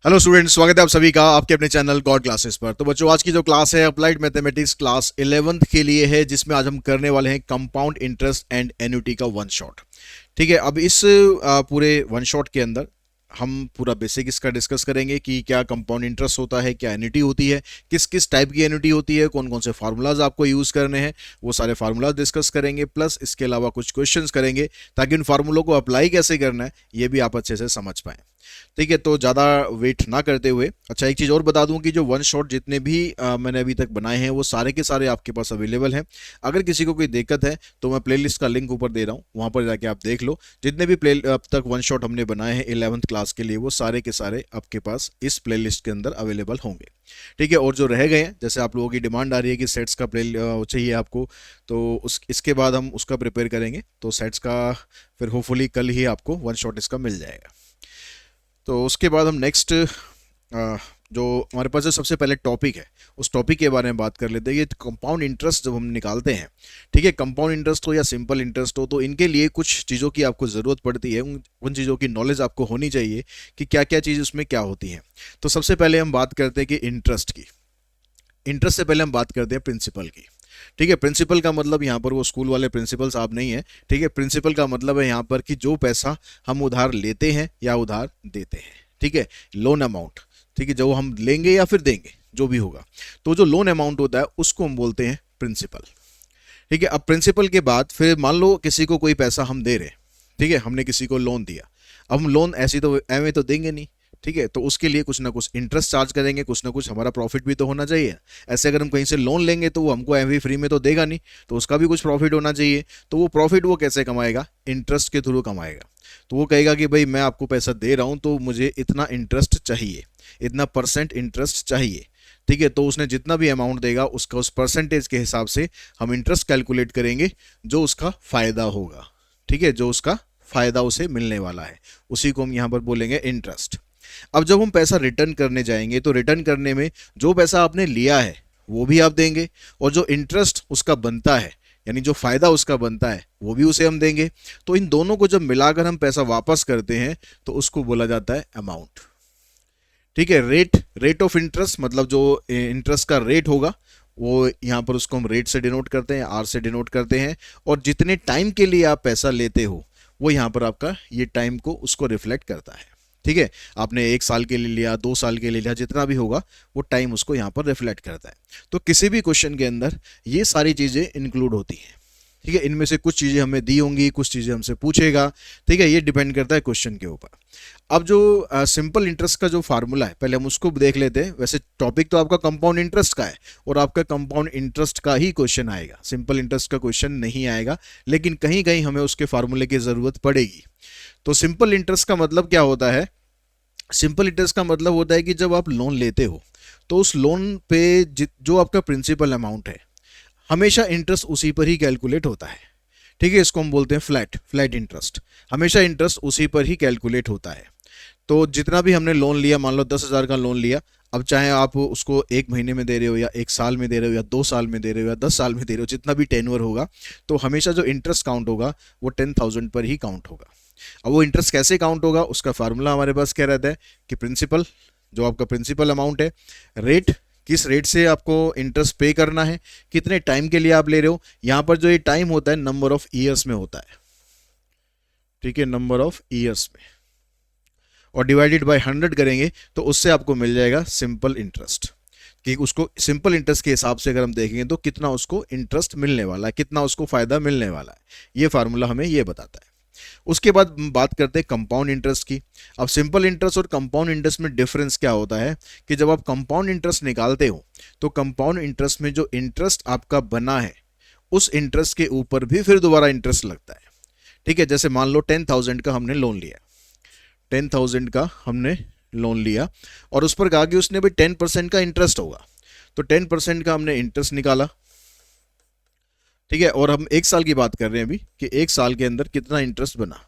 Hello students, स्वागत है आप सभी का आपके अपने चैनल गॉड क्लासेस पर। तो बच्चों, आज की जो क्लास है अप्लाइड मैथमेटिक्स क्लास 11th के लिए है, जिसमें आज हम करने वाले हैं कंपाउंड इंटरेस्ट एंड एन्युटी का वन शॉट। ठीक है, अब इस पूरे वन शॉट के अंदर हम पूरा बेसिक इसका डिस्कस करेंगे कि क्या कंपाउंड इंटरेस्ट होता है, क्या एन्युटी होती है, किस किस टाइप की एन्युटी होती है, कौन कौन से फार्मूलाज आपको यूज़ करने हैं, वो सारे फार्मूलाज डिस्कस करेंगे। प्लस इसके अलावा कुछ क्वेश्चंस करेंगे ताकि उन फार्मूलों को अप्लाई कैसे करना है ये भी आप अच्छे से समझ पाएँ। ठीक है, तो ज़्यादा वेट ना करते हुए, अच्छा एक चीज़ और बता दूं कि जो वन शॉट जितने भी मैंने अभी तक बनाए हैं वो सारे के सारे आपके पास अवेलेबल हैं। अगर किसी को कोई दिक्कत है तो मैं प्लेलिस्ट का लिंक ऊपर दे रहा हूँ, वहाँ पर जाके आप देख लो। जितने भी प्ले अब तक वन शॉट हमने बनाए हैं 11th क्लास के लिए, वो सारे के सारे आपके पास इस प्लेलिस्ट के अंदर अवेलेबल होंगे। ठीक है, और जो रह गए हैं, जैसे आप लोगों की डिमांड आ रही है कि सेट्स का प्ले चाहिए आपको, तो उस इसके बाद हम उसका प्रिपेयर करेंगे। तो सेट्स का फिर होपफुली कल ही आपको वन शॉट इसका मिल जाएगा। तो उसके बाद हम नेक्स्ट जो हमारे पास जो सबसे पहले टॉपिक है, उस टॉपिक के बारे में बात कर लेते हैं। ये कंपाउंड इंटरेस्ट जब हम निकालते हैं, ठीक है, कंपाउंड इंटरेस्ट हो या सिंपल इंटरेस्ट हो, तो इनके लिए कुछ चीज़ों की आपको ज़रूरत पड़ती है। उन चीज़ों की नॉलेज आपको होनी चाहिए कि क्या क्या चीज़ उसमें क्या होती है। तो सबसे पहले हम बात करते हैं कि इंटरेस्ट की। इंटरेस्ट से पहले हम बात करते हैं प्रिंसिपल की। ठीक है, प्रिंसिपल का मतलब यहाँ पर वो स्कूल वाले प्रिंसिपल साहब नहीं है। ठीक है, प्रिंसिपल का मतलब है यहाँ पर कि जो पैसा हम उधार लेते हैं या उधार देते हैं। ठीक है, लोन अमाउंट। ठीक है, जो हम लेंगे या फिर देंगे, जो भी होगा, तो जो लोन अमाउंट होता है उसको हम बोलते हैं प्रिंसिपल। ठीक है, अब प्रिंसिपल के बाद फिर मान लो किसी को कोई पैसा हम दे रहे हैं। ठीक है, हमने किसी को लोन दिया। अब हम लोन ऐसी तो एवं तो देंगे नहीं। ठीक है, तो उसके लिए कुछ ना कुछ इंटरेस्ट चार्ज करेंगे, कुछ ना कुछ हमारा प्रॉफिट भी तो होना चाहिए। ऐसे अगर हम कहीं से लोन लेंगे तो वो हमको एवं फ्री में तो देगा नहीं, तो उसका भी कुछ प्रॉफिट होना चाहिए। तो वो प्रॉफिट वो कैसे कमाएगा? इंटरेस्ट के थ्रू कमाएगा। तो वो कहेगा कि भाई मैं आपको पैसा दे रहा हूँ तो मुझे इतना इंटरेस्ट चाहिए, इतना परसेंट इंटरेस्ट चाहिए। ठीक है, तो उसने जितना भी अमाउंट देगा उसका उस परसेंटेज के हिसाब से हम इंटरेस्ट कैलकुलेट करेंगे, जो उसका फायदा होगा। ठीक है, जो उसका फायदा उसे मिलने वाला है, उसी को हम यहाँ पर बोलेंगे इंटरेस्ट। अब जब हम पैसा रिटर्न करने जाएंगे तो रिटर्न करने में जो पैसा आपने लिया है वो भी आप देंगे, और जो इंटरेस्ट उसका बनता है, यानी जो फायदा उसका बनता है, वो भी उसे हम देंगे। तो इन दोनों को जब मिलाकर हम पैसा वापस करते हैं तो उसको बोला जाता है अमाउंट। ठीक है, रेट रेट ऑफ इंटरेस्ट मतलब जो इंटरेस्ट का रेट होगा, वो यहाँ पर उसको हम रेट से डिनोट करते हैं, आर से डिनोट करते हैं। और जितने टाइम के लिए आप पैसा लेते हो, वो यहाँ पर आपका ये टाइम को उसको रिफ्लेक्ट करता है। ठीक है, आपने 1 साल के लिए लिया, 2 साल के लिए लिया, जितना भी होगा वो टाइम उसको यहाँ पर रिफ्लेक्ट करता है। तो किसी भी क्वेश्चन के अंदर ये सारी चीज़ें इंक्लूड होती हैं। ठीक है, इनमें से कुछ चीज़ें हमें दी होंगी, कुछ चीज़ें हमसे पूछेगा। ठीक है, ये डिपेंड करता है क्वेश्चन के ऊपर। अब जो सिंपल इंटरेस्ट का जो फार्मूला है, पहले हम उसको देख लेते हैं। वैसे टॉपिक तो आपका कंपाउंड इंटरेस्ट का है, और आपका कंपाउंड इंटरेस्ट का ही क्वेश्चन आएगा, सिंपल इंटरेस्ट का क्वेश्चन नहीं आएगा, लेकिन कहीं कहीं हमें उसके फार्मूले की ज़रूरत पड़ेगी। तो सिंपल इंटरेस्ट का मतलब क्या होता है? सिंपल इंटरेस्ट का मतलब होता है कि जब आप लोन लेते हो तो उस लोन पे जो आपका प्रिंसिपल अमाउंट है, हमेशा इंटरेस्ट उसी पर ही कैलकुलेट होता है। ठीक है, इसको हम बोलते हैं फ्लैट फ्लैट इंटरेस्ट। हमेशा इंटरेस्ट उसी पर ही कैलकुलेट होता है। तो जितना भी हमने लोन लिया, मान लो 10,000 का लोन लिया, अब चाहे आप उसको 1 महीने में दे रहे हो या 1 साल में दे रहे हो या 2 साल में दे रहे हो या 10 साल में दे रहे हो, जितना भी टेन्योर होगा, तो हमेशा जो इंटरेस्ट काउंट होगा वो 10,000 पर ही काउंट होगा। अब वो इंटरेस्ट कैसे काउंट होगा, उसका फार्मूला हमारे पास क्या रहता है कि प्रिंसिपल, जो आपका प्रिंसिपल अमाउंट है, रेट, किस रेट से आपको इंटरेस्ट पे करना है, कितने टाइम के लिए आप ले रहे हो। यहाँ पर जो ये टाइम होता है नंबर ऑफ ईयर्स में होता है। ठीक है, नंबर ऑफ ईयर्स में, और डिवाइडेड बाय 100 करेंगे तो उससे आपको मिल जाएगा सिंपल इंटरेस्ट। कि उसको सिंपल इंटरेस्ट के हिसाब से अगर हम देखेंगे तो कितना उसको इंटरेस्ट मिलने वाला है, कितना उसको फायदा मिलने वाला है, ये फार्मूला हमें ये बताता है। उसके बाद बात करते हैं कंपाउंड इंटरेस्ट की। अब सिंपल इंटरेस्ट और कंपाउंड इंटरेस्ट में डिफरेंस क्या होता है कि जब आप कंपाउंड इंटरेस्ट निकालते हो तो कंपाउंड इंटरेस्ट में जो इंटरेस्ट आपका बना है, उस इंटरेस्ट के ऊपर भी फिर दोबारा इंटरेस्ट लगता है। ठीक है, जैसे मान लो 10,000 का हमने लोन लिया, 10,000 का हमने लोन लिया, और उस पर कहा कि उसने भाई 10% का इंटरेस्ट होगा, तो 10% का हमने इंटरेस्ट निकाला। ठीक है, और हम 1 साल की बात कर रहे हैं अभी कि 1 साल के अंदर कितना इंटरेस्ट बना,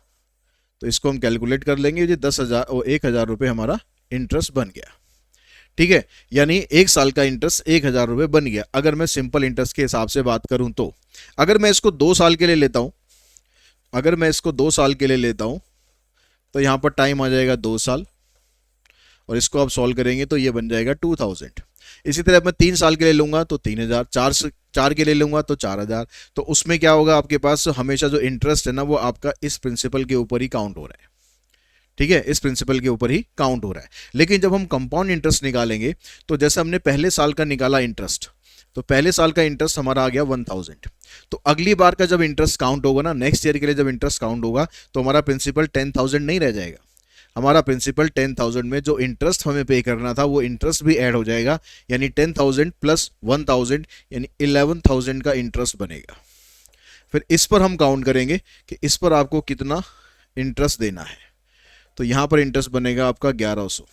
तो इसको हम कैलकुलेट कर लेंगे। ये 10,000 और 1,000 रुपये हमारा इंटरेस्ट बन गया। ठीक है, यानी 1 साल का इंटरेस्ट 1,000 रुपये बन गया, अगर मैं सिंपल इंटरेस्ट के हिसाब से बात करूं तो। अगर मैं इसको 2 साल के लिए लेता हूं, अगर मैं इसको 2 साल के लिए लेता हूं, तो यहाँ पर टाइम आ जाएगा 2 साल, और इसको आप सॉल्व करेंगे तो ये बन जाएगा 2000। इसी तरह मैं 3 साल के लिए लूंगा तो 3000, 4 के लिए लूंगा तो 4000। तो उसमें क्या होगा, आपके पास हमेशा जो इंटरेस्ट है ना वो आपका इस प्रिंसिपल के ऊपर ही काउंट हो रहा है। ठीक है, इस प्रिंसिपल के ऊपर ही काउंट हो रहा है। लेकिन जब हम कंपाउंड इंटरेस्ट निकालेंगे तो जैसे हमने पहले साल का निकाला इंटरेस्ट, तो पहले साल का इंटरेस्ट हमारा आ गया 1000। तो अगली बार का जब इंटरेस्ट काउंट होगा ना, नेक्स्ट ईयर के लिए जब इंटरेस्ट काउंट होगा, तो हमारा प्रिंसिपल 10,000 नहीं रह जाएगा। हमारा प्रिंसिपल 10,000 में जो इंटरेस्ट हमें पे करना था वो इंटरेस्ट भी ऐड हो जाएगा, यानी 10,000 प्लस 1,000 यानी 11,000 का इंटरेस्ट बनेगा। फिर इस पर हम काउंट करेंगे कि इस पर आपको कितना इंटरेस्ट देना है। तो यहां पर इंटरेस्ट बनेगा आपका 1100।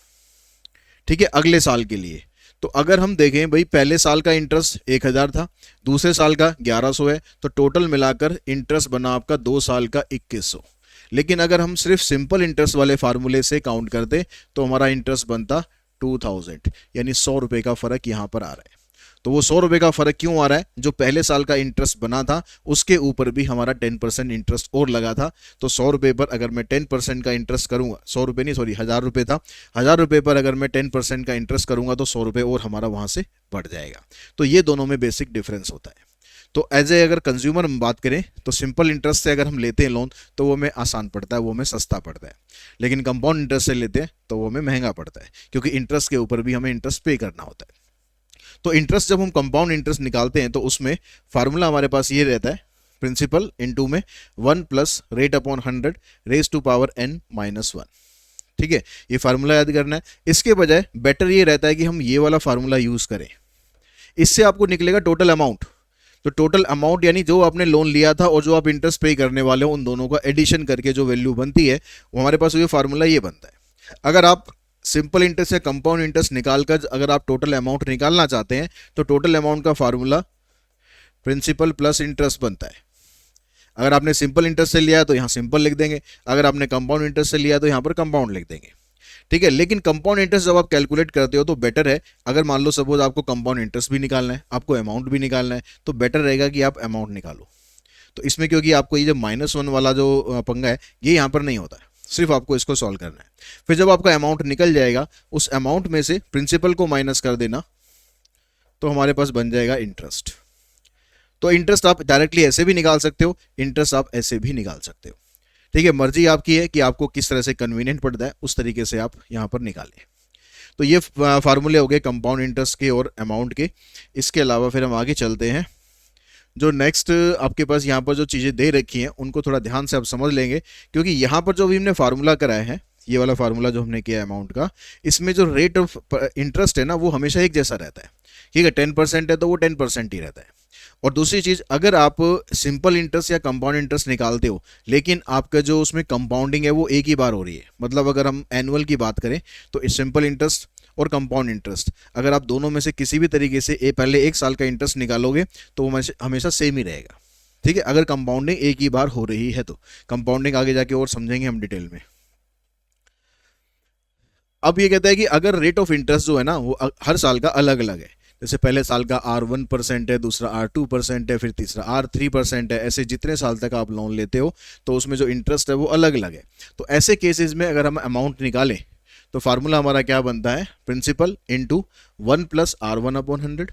ठीक है, अगले साल के लिए। तो अगर हम देखें भाई, पहले साल का इंटरेस्ट 1000 था, दूसरे साल का 1100 है, तो टोटल मिलाकर इंटरेस्ट बना आपका 2 साल का 2100। लेकिन अगर हम सिर्फ सिंपल इंटरेस्ट वाले फार्मूले से काउंट करते तो हमारा इंटरेस्ट बनता 2000, यानी 100 रुपए का फर्क यहां पर आ रहा है। तो वो 100 रुपए का फर्क क्यों आ रहा है, जो पहले साल का इंटरेस्ट बना था उसके ऊपर भी हमारा 10% इंटरेस्ट और लगा था। तो 100 रुपए पर अगर मैं 10% का इंटरेस्ट करूंगा, 100 रुपए नहीं सॉरी 1000 रुपए था, 1000 रुपए पर अगर मैं 10% का इंटरेस्ट करूंगा तो 100 रुपए और हमारा वहां से बढ़ जाएगा। तो ये दोनों में बेसिक डिफरेंस होता है। तो एज ए अगर कंज्यूमर हम बात करें तो सिंपल इंटरेस्ट से अगर हम लेते हैं लोन तो वो हमें आसान पड़ता है, वो हमें सस्ता पड़ता है। लेकिन कंपाउंड इंटरेस्ट से लेते हैं तो वो हमें महंगा पड़ता है, क्योंकि इंटरेस्ट के ऊपर भी हमें इंटरेस्ट पे करना होता है। तो इंटरेस्ट जब हम कंपाउंड इंटरेस्ट निकालते हैं तो उसमें फार्मूला हमारे पास ये रहता है, प्रिंसिपल इनटू में 1 plus rate upon 100 raise to power n-1। ठीक है, ये फार्मूला याद करना है। इसके बजाय बेटर ये रहता है कि हम ये वाला फार्मूला यूज करें। इससे आपको निकलेगा टोटल अमाउंट। तो टोटल अमाउंट यानी जो आपने लोन लिया था और जो आप इंटरेस्ट पे करने वाले हो, उन दोनों का एडिशन करके जो वैल्यू बनती है वो हमारे पास ये फार्मूला ये बनता है। अगर आप सिंपल इंटरेस्ट या कंपाउंड इंटरेस्ट निकालकर अगर आप टोटल अमाउंट निकालना चाहते हैं तो टोटल अमाउंट का फार्मूला प्रिंसिपल प्लस इंटरेस्ट बनता है। अगर आपने सिंपल इंटरेस्ट से लिया तो यहाँ सिंपल लिख देंगे, अगर आपने कंपाउंड इंटरेस्ट से लिया तो यहाँ पर कंपाउंड लिख देंगे। ठीक है, लेकिन कंपाउंड इंटरेस्ट जब आप कैलकुलेट करते हो तो बेटर है, अगर मान लो सपोज आपको कंपाउंड इंटरेस्ट भी निकालना है, आपको अमाउंट भी निकालना है, तो बेटर रहेगा कि आप अमाउंट निकालो। तो इसमें क्योंकि आपको ये जो -1 वाला जो पंगा है ये यहाँ पर नहीं होता है, सिर्फ आपको इसको सॉल्व करना है। फिर जब आपका अमाउंट निकल जाएगा उस अमाउंट में से प्रिंसिपल को माइनस कर देना, तो हमारे पास बन जाएगा इंटरेस्ट। तो इंटरेस्ट आप डायरेक्टली ऐसे भी निकाल सकते हो, इंटरेस्ट आप ऐसे भी निकाल सकते हो। ठीक है, मर्जी आपकी है कि आपको किस तरह से कन्वीनियंट पड़ता है उस तरीके से आप यहाँ पर निकालें। तो ये फार्मूले हो गए कंपाउंड इंटरेस्ट के और अमाउंट के। इसके अलावा फिर हम आगे चलते हैं। जो नेक्स्ट आपके पास यहाँ पर जो चीज़ें दे रखी हैं उनको थोड़ा ध्यान से आप समझ लेंगे, क्योंकि यहाँ पर जो भी हमने फार्मूला कराया है, ये वाला फार्मूला जो हमने किया है अमाउंट का, इसमें जो रेट ऑफ इंटरेस्ट है ना वो हमेशा एक जैसा रहता है। ठीक है, 10% है तो वो 10% ही रहता है। और दूसरी चीज़, अगर आप सिंपल इंटरेस्ट या कंपाउंड इंटरेस्ट निकालते हो लेकिन आपका जो उसमें कंपाउंडिंग है वो एक ही बार हो रही है, मतलब अगर हम एनुअल की बात करें तो सिंपल इंटरेस्ट और कंपाउंड इंटरेस्ट अगर आप दोनों में से किसी भी तरीके से पहले 1 साल का इंटरेस्ट निकालोगे तो वो हमेशा सेम ही रहेगा। ठीक है, अगर कंपाउंडिंग एक ही बार हो रही है तो। कंपाउंडिंग आगे जाके और समझेंगे हम डिटेल में। अब ये कहता है कि अगर रेट ऑफ इंटरेस्ट जो है ना वो हर साल का अलग अलग है, जैसे पहले साल का R1% है, दूसरा R2% है, फिर तीसरा R3% है, ऐसे जितने साल तक आप लोन लेते हो तो उसमें जो इंटरेस्ट है वो अलग अलग है। तो ऐसे केसेस में अगर हम अमाउंट निकालें तो फार्मूला हमारा क्या बनता है, principal into 1 plus R1/100,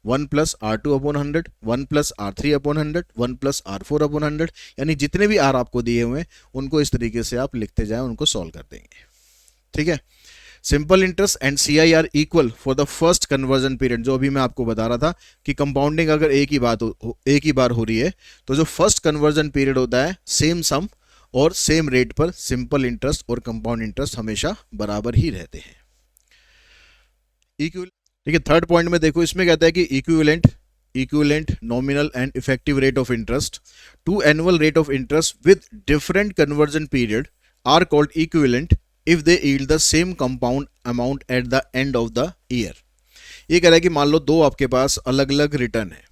1 plus R2/100, 1 plus R3/100, 1 plus R4/100, यानी जितने भी R आपको दिए हुए हैं उनको इस तरीके से आप लिखते जाए, उनको सॉल्व कर देंगे। ठीक है, simple interest and CI are equal for the first conversion period. जो अभी मैं आपको बता रहा था कि कंपाउंडिंग अगर एक ही बार हो रही है तो जो फर्स्ट कन्वर्जन पीरियड होता है सेम सम और सेम रेट पर सिंपल इंटरेस्ट और कंपाउंड इंटरेस्ट हमेशा बराबर ही रहते हैं। ठीक है, थर्ड पॉइंट में देखो, इसमें कहता है कि equivalent nominal and effective rate of interest to annual rate of interest with different conversion period are called equivalent if they yield the same compound amount at the end of the year. ये कह रहा है कि मान लो दो आपके पास अलग अलग रिटर्न है।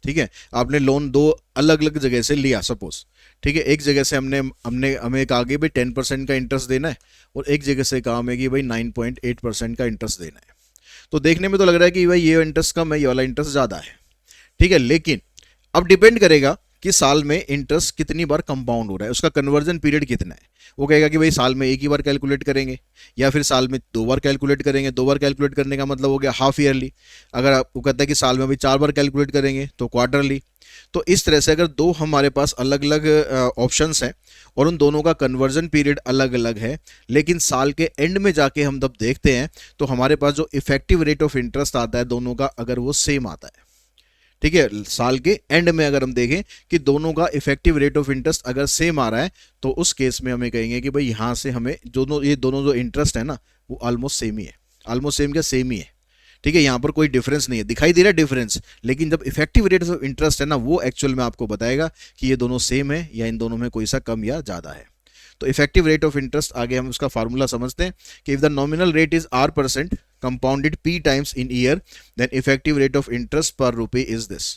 ठीक है, आपने लोन दो अलग अलग जगह से लिया सपोज। ठीक है, एक जगह से हमें कहा कि भाई 10% का इंटरेस्ट देना है और एक जगह से कहा हमें कि भाई 9.8% का इंटरेस्ट देना है। तो देखने में तो लग रहा है कि भाई ये इंटरेस्ट कम है, ये वाला इंटरेस्ट ज़्यादा है। ठीक है, लेकिन अब डिपेंड करेगा कि साल में इंटरेस्ट कितनी बार कंपाउंड हो रहा है, उसका कन्वर्जन पीरियड कितना है। वो कहेगा कि भाई साल में एक ही बार कैलकुलेट करेंगे, या फिर साल में 2 बार कैलकुलेट करेंगे। 2 बार कैलकुलेट करने का मतलब हो गया हाफ ईयरली। अगर वो कहता है कि साल में भी 4 बार कैलकुलेट करेंगे तो क्वार्टरली। तो इस तरह से अगर दो हमारे पास अलग अलग ऑप्शंस हैं और उन दोनों का कन्वर्जन पीरियड अलग अलग है, लेकिन साल के एंड में जाके हम जब देखते हैं तो हमारे पास जो इफेक्टिव रेट ऑफ इंटरेस्ट आता है दोनों का, अगर वो सेम आता है, ठीक है, साल के एंड में अगर हम देखें कि दोनों का इफेक्टिव रेट ऑफ इंटरेस्ट अगर सेम आ रहा है, तो उस केस में हमें कहेंगे कि भाई यहाँ से हमें ये दोनों जो इंटरेस्ट है ना वो ऑलमोस्ट सेम ही है। ऑलमोस्ट सेम क्या, सेम ही है, ठीक है, यहाँ पर कोई डिफरेंस नहीं है, दिखाई दे रहा है डिफरेंस, लेकिन जब इफेक्टिव रेट ऑफ इंटरेस्ट है ना वो एक्चुअल में आपको बताएगा कि ये दोनों सेम है या इन दोनों में कोई सा कम या ज़्यादा है। तो इफेक्टिव रेट ऑफ इंटरेस्ट, आगे हम उसका फार्मूला समझते हैं कि if the nominal rate is R% compounded P times in year, then effective rate of interest per rupee is this.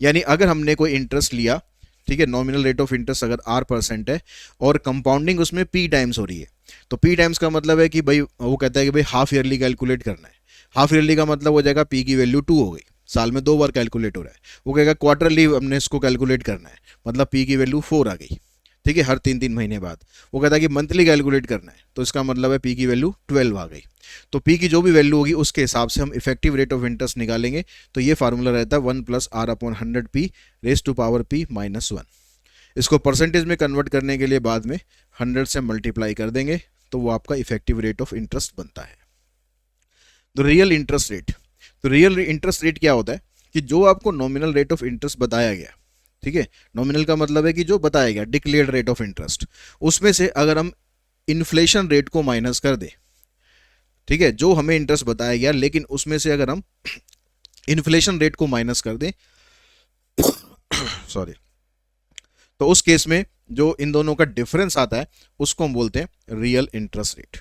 यानी अगर हमने कोई इंटरेस्ट लिया, ठीक है, नॉमिनल रेट ऑफ इंटरेस्ट अगर R% है और कंपाउंडिंग उसमें P टाइम्स हो रही है, तो P टाइम्स का मतलब है कि भाई वो कहता है कि भाई हाफ ईयरली कैलकुलेट करना है। हाफ ईयरली का मतलब हो जाएगा P की वैल्यू 2 हो गई, साल में 2 बार कैलकुलेट हो रहा है। वो कहेगा क्वार्टरली हमने इसको कैलकुलेट करना है, मतलब P की वैल्यू 4 आ गई, ठीक है, हर 3-3 महीने बाद। वो कहता है कि मंथली कैलकुलेट करना है, तो इसका मतलब है P की वैल्यू 12 आ गई। तो P की जो भी वैल्यू होगी उसके हिसाब से हम इफेक्टिव रेट ऑफ इंटरेस्ट निकालेंगे। तो ये फार्मूला रहता है 1+R/100P raise to power P -1। इसको परसेंटेज में कन्वर्ट करने के लिए बाद में 100 से मल्टीप्लाई कर देंगे, तो वो आपका इफेक्टिव रेट ऑफ इंटरेस्ट बनता है। तो रियल इंटरेस्ट रेट, तो रियल इंटरेस्ट रेट क्या होता है कि जो आपको नॉमिनल रेट ऑफ इंटरेस्ट बताया गया, ठीक है, नॉमिनल का मतलब है कि जो बताया गया डिक्लेयर्ड रेट ऑफ इंटरेस्ट, उसमें से अगर हम इन्फ्लेशन रेट को माइनस कर दें, ठीक है, जो हमें इंटरेस्ट बताया गया लेकिन उसमें से अगर हम इन्फ्लेशन रेट को माइनस कर दें सॉरी, तो उस केस में जो इन दोनों का डिफरेंस आता है उसको हम बोलते हैं रियल इंटरेस्ट रेट।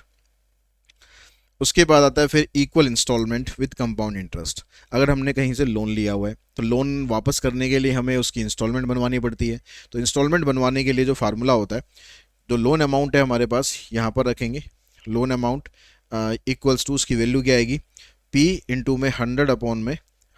उसके बाद आता है फिर equal instalment with compound interest. अगर हमने कहीं से लोन लिया हुआ है तो लोन वापस करने के लिए हमें उसकी इंस्टॉलमेंट बनवानी पड़ती है। तो इंस्टॉलमेंट बनवाने के लिए जो फार्मूला होता है, जो लोन अमाउंट है हमारे पास यहाँ पर रखेंगे, लोन अमाउंट इक्वल्स टू उसकी वैल्यू क्या आएगी, P इंटू में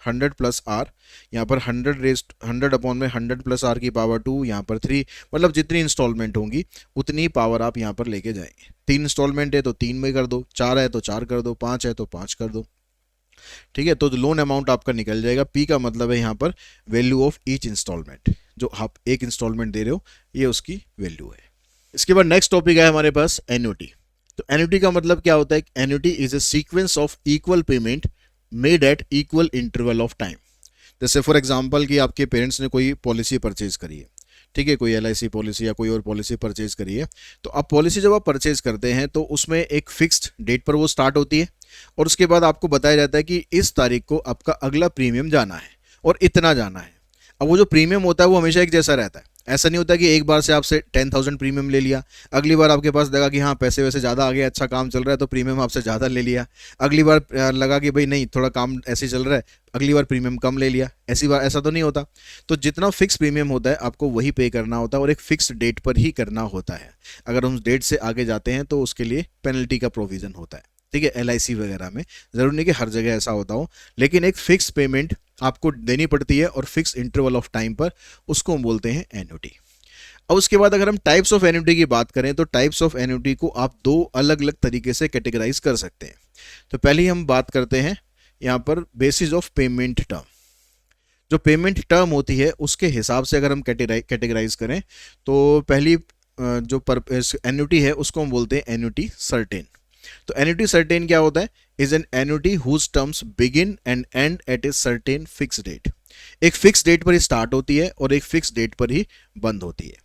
100 प्लस R, यहाँ पर 100 प्लस R की पावर 2, यहाँ पर 3, मतलब जितनी इंस्टॉलमेंट होंगी उतनी पावर आप यहाँ पर लेके जाएंगे। 3 इंस्टॉलमेंट है तो 3 में कर दो, 4 है तो 4 कर दो, 5 है तो 5 कर दो, ठीक है। तो लोन अमाउंट आपका निकल जाएगा। P का मतलब है यहाँ पर वैल्यू ऑफ ईच इंस्टॉलमेंट, जो आप एक इंस्टॉलमेंट दे रहे हो ये उसकी वैल्यू है। इसके बाद नेक्स्ट टॉपिक है हमारे पास एन्युटी। तो एन्युटी का मतलब क्या होता है, annuity is a sequence of equal payment made eight equal interval of time. जैसे फॉर एग्जांपल कि आपके पेरेंट्स ने कोई पॉलिसी परचेज करी है, ठीक है, कोई LIC पॉलिसी या कोई और पॉलिसी परचेज करी है, तो अब पॉलिसी जब आप परचेज करते हैं तो उसमें एक फिक्स्ड डेट पर वो स्टार्ट होती है और उसके बाद आपको बताया जाता है कि इस तारीख को आपका अगला प्रीमियम जाना है और इतना जाना है। अब वो जो प्रीमियम होता है वो हमेशा एक जैसा रहता है, ऐसा नहीं होता कि एक बार से आपसे 10,000 प्रीमियम ले लिया, अगली बार आपके पास लगा कि हाँ पैसे वैसे ज़्यादा आ गए, अच्छा काम चल रहा है तो प्रीमियम आपसे ज़्यादा ले लिया, अगली बार लगा कि भाई नहीं थोड़ा काम ऐसे चल रहा है, अगली बार प्रीमियम कम ले लिया, ऐसी बार ऐसा तो नहीं होता। तो जितना फिक्स प्रीमियम होता है आपको वही पे करना होता है और एक फिक्स डेट पर ही करना होता है। अगर हम डेट से आगे जाते हैं तो उसके लिए पेनल्टी का प्रोविज़न होता है, ठीक है, LIC वगैरह में। ज़रूरी नहीं कि हर जगह ऐसा होता हो, लेकिन एक फिक्स पेमेंट आपको देनी पड़ती है और फिक्स इंटरवल ऑफ टाइम पर, उसको हम बोलते हैं एन्युटी। अब उसके बाद अगर हम टाइप्स ऑफ एन्युटी की बात करें तो टाइप्स ऑफ एन्युटी को आप 2 अलग अलग तरीके से कैटेगराइज कर सकते हैं। तो पहले हम बात करते हैं यहाँ पर बेसिस ऑफ पेमेंट टर्म। जो पेमेंट टर्म होती है उसके हिसाब से अगर हम कैटेगराइज करें तो पहली जो एन्युटी है उसको हम बोलते हैं एन्युटी सर्टेन। तो एन्युटी सर्टेन क्या होता है, is an annuity whose terms begin and end at a certain fix date. एक फिक्स डेट पर ही स्टार्ट होती है और एक फिक्स डेट पर ही बंद होती है,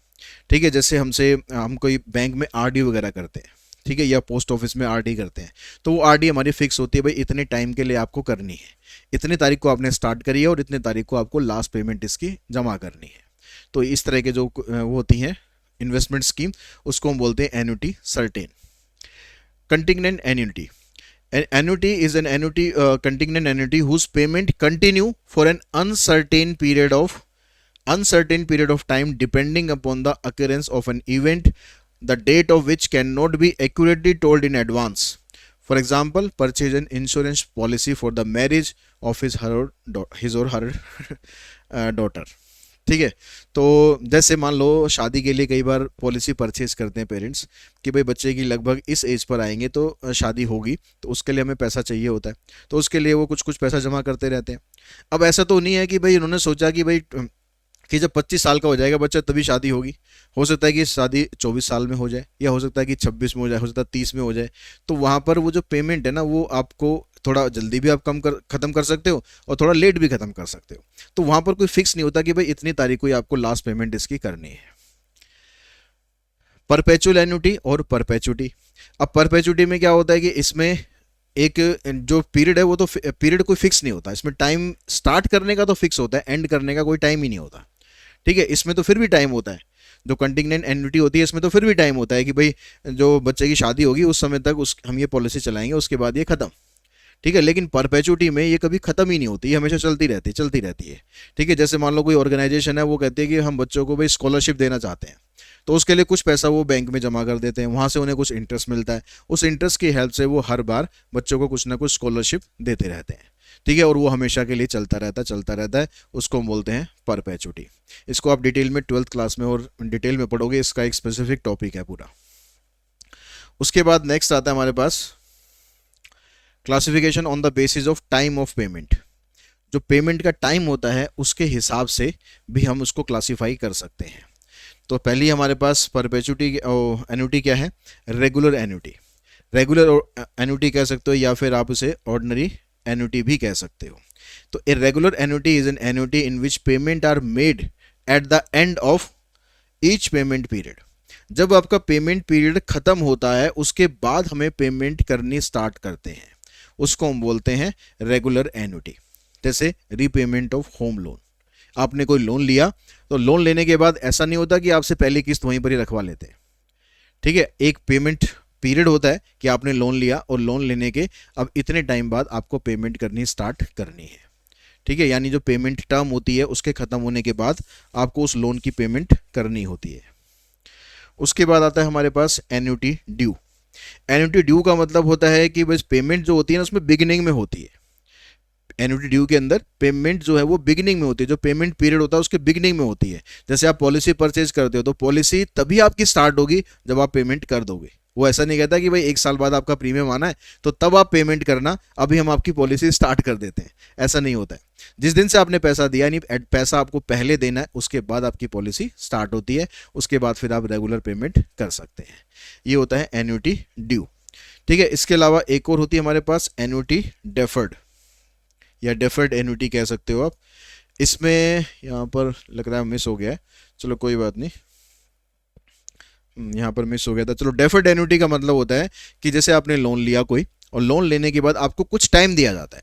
ठीक है। जैसे हम कोई बैंक में RD वगैरह करते हैं, ठीक है, या पोस्ट ऑफिस में RD करते हैं, तो वो RD हमारी फिक्स होती है, भाई इतने टाइम के लिए आपको करनी है, इतने तारीख को आपने स्टार्ट करी है और इतने तारीख को आपको लास्ट पेमेंट इसकी जमा करनी है। तो इस तरह के जो वो होती हैं इन्वेस्टमेंट स्कीम, उसको हम बोलते हैं annuity certain. Contingent annuity, an annuity is an annuity contingent annuity whose payment continue for an uncertain period of time depending upon the occurrence of an event, the date of which cannot be accurately told in advance. For example, purchase an insurance policy for the marriage of his or her daughter. ठीक है। तो जैसे मान लो शादी के लिए कई बार policy purchase करते हैं पेरेंट्स कि भाई बच्चे की लगभग इस एज पर आएंगे तो शादी होगी, तो उसके लिए हमें पैसा चाहिए होता है, तो उसके लिए वो कुछ कुछ पैसा जमा करते रहते हैं। अब ऐसा तो नहीं है कि भाई उन्होंने सोचा कि भाई कि जब 25 साल का हो जाएगा बच्चा तभी शादी होगी। हो सकता है कि शादी 24 साल में हो जाए, या हो सकता है कि 26 में हो जाए, हो सकता है 30 में हो जाए। तो वहाँ पर वो जो पेमेंट है ना, वो आपको थोड़ा जल्दी भी आप ख़त्म कर सकते हो और थोड़ा लेट भी ख़त्म कर सकते हो। तो वहाँ पर कोई फिक्स नहीं होता कि भाई इतनी तारीख को ही आपको लास्ट पेमेंट इसकी करनी है। परपेचुअल एन्युटी और परपेचुटी। अब परपेचुटी में क्या होता है कि इसमें एक जो पीरियड है वो तो पीरियड कोई फिक्स नहीं होता, इसमें टाइम स्टार्ट करने का तो फिक्स होता है, एंड करने का कोई टाइम ही नहीं होता। ठीक है, इसमें तो फिर भी टाइम होता है। जो कंटिंजेंट एन्युटी होती है इसमें तो फिर भी टाइम होता है कि भाई जो बच्चे की शादी होगी उस समय तक उस हम ये पॉलिसी चलाएंगे, उसके बाद ये खत्म। ठीक है, लेकिन परपेचुटी में ये कभी खत्म ही नहीं होती, ये हमेशा चलती रहती है। ठीक है, जैसे मान लो कोई ऑर्गेनाइजेशन है, वो कहती है कि हम बच्चों को भाई स्कॉलरशिप देना चाहते हैं, तो उसके लिए कुछ पैसा वो बैंक में जमा कर देते हैं, वहाँ से उन्हें कुछ इंटरेस्ट मिलता है, उस इंटरेस्ट की हेल्प से वो हर बार बच्चों को कुछ ना कुछ स्कॉलरशिप देते रहते हैं। ठीक है, और वो हमेशा के लिए चलता रहता है, उसको हम बोलते हैं परपेचुटी। इसको आप डिटेल में 12th क्लास में और डिटेल में पढ़ोगे, इसका एक स्पेसिफिक टॉपिक है पूरा। उसके बाद नेक्स्ट आता है हमारे पास classification on the basis of time of payment. जो पेमेंट का टाइम होता है उसके हिसाब से भी हम उसको क्लासीफाई कर सकते हैं। तो पहली हमारे पास परपेचुटी एन्युटी क्या है, रेगुलर एन्युटी। रेगुलर एन्युटी कह सकते हो या फिर आप उसे ऑर्डिनरी एन्युटी भी कह सकते हो। तो a regular annuity is an annuity in which payment are made at the end of each payment period. जब आपका पेमेंट पीरियड खत्म होता है उसके बाद हमें पेमेंट करनी स्टार्ट करते हैं, उसको हम बोलते हैं रेगुलर एन्युटी। जैसे रीपेमेंट ऑफ होम लोन, आपने कोई लोन लिया, तो लोन लेने के बाद ऐसा नहीं होता कि आपसे पहली किस्त वहीं पर ही रखवा लेते हैं। ठीक है, एक पेमेंट पीरियड होता है कि आपने लोन लिया और लोन लेने के अब इतने टाइम बाद आपको पेमेंट करनी स्टार्ट करनी है। ठीक है, यानी जो पेमेंट टर्म होती है उसके खत्म होने के बाद आपको उस लोन की पेमेंट करनी होती है। उसके बाद आता है हमारे पास एन्युटी ड्यू। एन्युटी ड्यू का मतलब होता है कि बस पेमेंट जो होती है ना उसमें बिगिनिंग में होती है। एन्युटी ड्यू के अंदर पेमेंट जो है वो बिगिनिंग में होती है, जो पेमेंट पीरियड होता है उसके बिगिनिंग में होती है। जैसे आप पॉलिसी परचेज करते हो तो पॉलिसी तभी आपकी स्टार्ट होगी जब आप पेमेंट कर दोगे। वो ऐसा नहीं कहता कि भाई 1 साल बाद आपका प्रीमियम आना है तो तब आप पेमेंट करना, अभी हम आपकी पॉलिसी स्टार्ट कर देते हैं, ऐसा नहीं होता है। जिस दिन से आपने पैसा दिया, यानी पैसा आपको पहले देना है, उसके बाद आपकी पॉलिसी स्टार्ट होती है, उसके बाद फिर आप रेगुलर पेमेंट कर सकते हैं। ये होता है एन्युटी ड्यू। ठीक है, इसके अलावा एक और होती है हमारे पास एन्युटी डेफर्ड या डेफर्ड एन्युटी कह सकते हो आप। इसमें यहाँ पर लग रहा है मिस हो गया है, चलो कोई बात नहीं, यहाँ पर मिस हो गया था। चलो, डेफर्ड एन्युटी का मतलब होता है कि जैसे आपने लोन लिया कोई, और लोन लेने के बाद आपको कुछ टाइम दिया जाता है,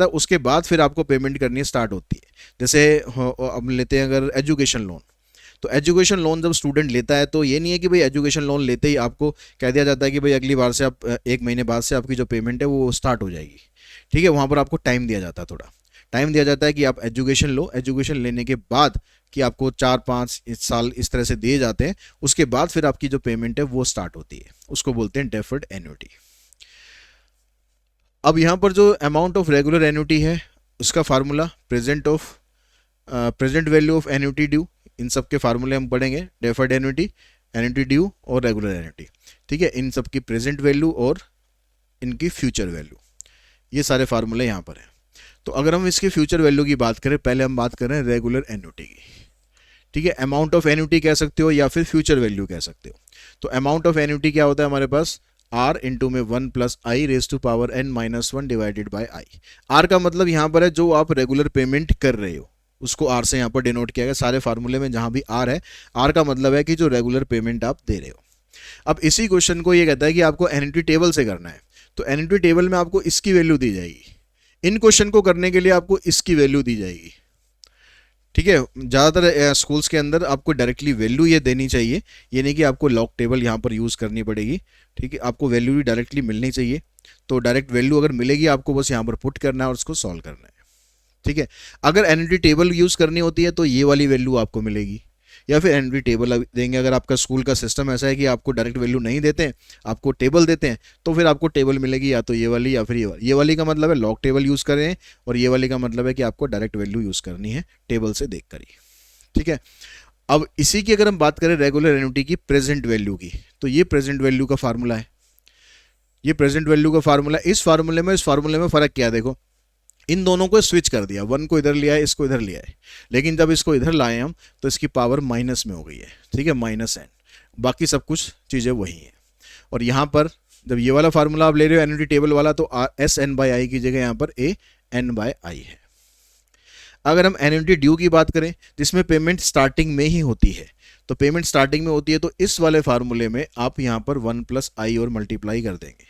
उसके बाद फिर आपको पेमेंट करनी स्टार्ट होती है। जैसे अब लेते हैं अगर एजुकेशन लोन, तो एजुकेशन लोन जब स्टूडेंट लेता है तो ये नहीं है कि भाई एजुकेशन लोन लेते ही आपको कह दिया जाता है कि भाई अगली बार से आप 1 महीने बाद से आपकी जो पेमेंट है वो स्टार्ट हो जाएगी। ठीक है, वहाँ पर आपको टाइम दिया जाता है, थोड़ा टाइम दिया जाता है कि आप एजुकेशन लो, एजुकेशन लेने के बाद कि आपको 4-5 साल इस तरह से दिए जाते हैं, उसके बाद फिर आपकी जो पेमेंट है वो स्टार्ट होती है, उसको बोलते हैं डेफर्ड एन्युटी। अब यहाँ पर जो अमाउंट ऑफ रेगुलर एन्युटी है उसका formula present value of annuity due, इन सब के फार्मूले हम पढ़ेंगे, डेफर्ड एन्युटी, एन्युटी ड्यू और रेगुलर एन्युटी। ठीक है, इन सब की प्रेजेंट वैल्यू और इनकी फ्यूचर वैल्यू, ये सारे फार्मूले यहाँ पर हैं। तो अगर हम इसकी फ्यूचर वैल्यू की बात करें, पहले हम बात कर रहे हैं रेगुलर एन्युटी की। ठीक है, अमाउंट ऑफ एन्युटी कह सकते हो या फिर फ्यूचर वैल्यू कह सकते हो। तो अमाउंट ऑफ एन्युटी क्या होता है हमारे पास, आर इंटू में 1 plus I raise to power n minus 1 divided by I. R का मतलब यहाँ पर है जो आप रेगुलर पेमेंट कर रहे हो, उसको आर से यहाँ पर डिनोट किया गया। सारे फार्मूले में जहाँ भी आर है, आर का मतलब है कि जो रेगुलर पेमेंट आप दे रहे हो। अब इसी क्वेश्चन को ये कहता है कि आपको एन्युटी टेबल से करना है, तो एन्युटी टेबल में आपको इसकी वैल्यू दी जाएगी, इन क्वेश्चन को करने के लिए आपको इसकी वैल्यू दी जाएगी। ठीक है, ज़्यादातर स्कूल्स के अंदर आपको डायरेक्टली वैल्यू ये देनी चाहिए, ये नहीं कि आपको लॉग टेबल यहाँ पर यूज़ करनी पड़ेगी। ठीक है, आपको वैल्यू भी डायरेक्टली मिलनी चाहिए, तो डायरेक्ट वैल्यू अगर मिलेगी आपको बस यहाँ पर पुट करना है और उसको सॉल्व करना है। ठीक है, अगर एन्युटी टेबल यूज़ करनी होती है तो ये वाली वैल्यू आपको मिलेगी, या फिर एन्युटी टेबल देंगे। अगर आपका स्कूल का सिस्टम ऐसा है कि आपको डायरेक्ट वैल्यू नहीं देते हैं, आपको टेबल देते हैं, तो फिर आपको टेबल मिलेगी या तो ये वाली या फिर ये वाली। ये वाली का मतलब है लॉग टेबल यूज़ करें, और ये वाली का मतलब है कि आपको डायरेक्ट वैल्यू यूज़ करनी है टेबल से देख कर ही। ठीक है। अब इसी की अगर हम बात करें रेगुलर एन्युटी की प्रेजेंट वैल्यू की, तो ये प्रेजेंट वैल्यू का फार्मूला है, ये प्रेजेंट वैल्यू का फार्मूला। इस फार्मूले में इस फार्मूले में फर्क क्या है, देखो इन दोनों को स्विच कर दिया, वन को इधर लिया है, इसको इधर लिया है, लेकिन जब इसको इधर लाए हम तो इसकी पावर माइनस में हो गई है, ठीक है, माइनस एन, बाकी सब कुछ चीज़ें वही हैं। और यहाँ पर जब ये वाला फार्मूला आप ले रहे हो एन्युटी टेबल वाला, तो एस एन बाई आई की जगह यहाँ पर ए एन बाई आई है। अगर हम एन्युटी ड्यू की बात करें जिसमें पेमेंट स्टार्टिंग में ही होती है, तो पेमेंट स्टार्टिंग में होती है तो इस वाले फार्मूले में आप यहाँ पर वन प्लस आई और मल्टीप्लाई कर देंगे,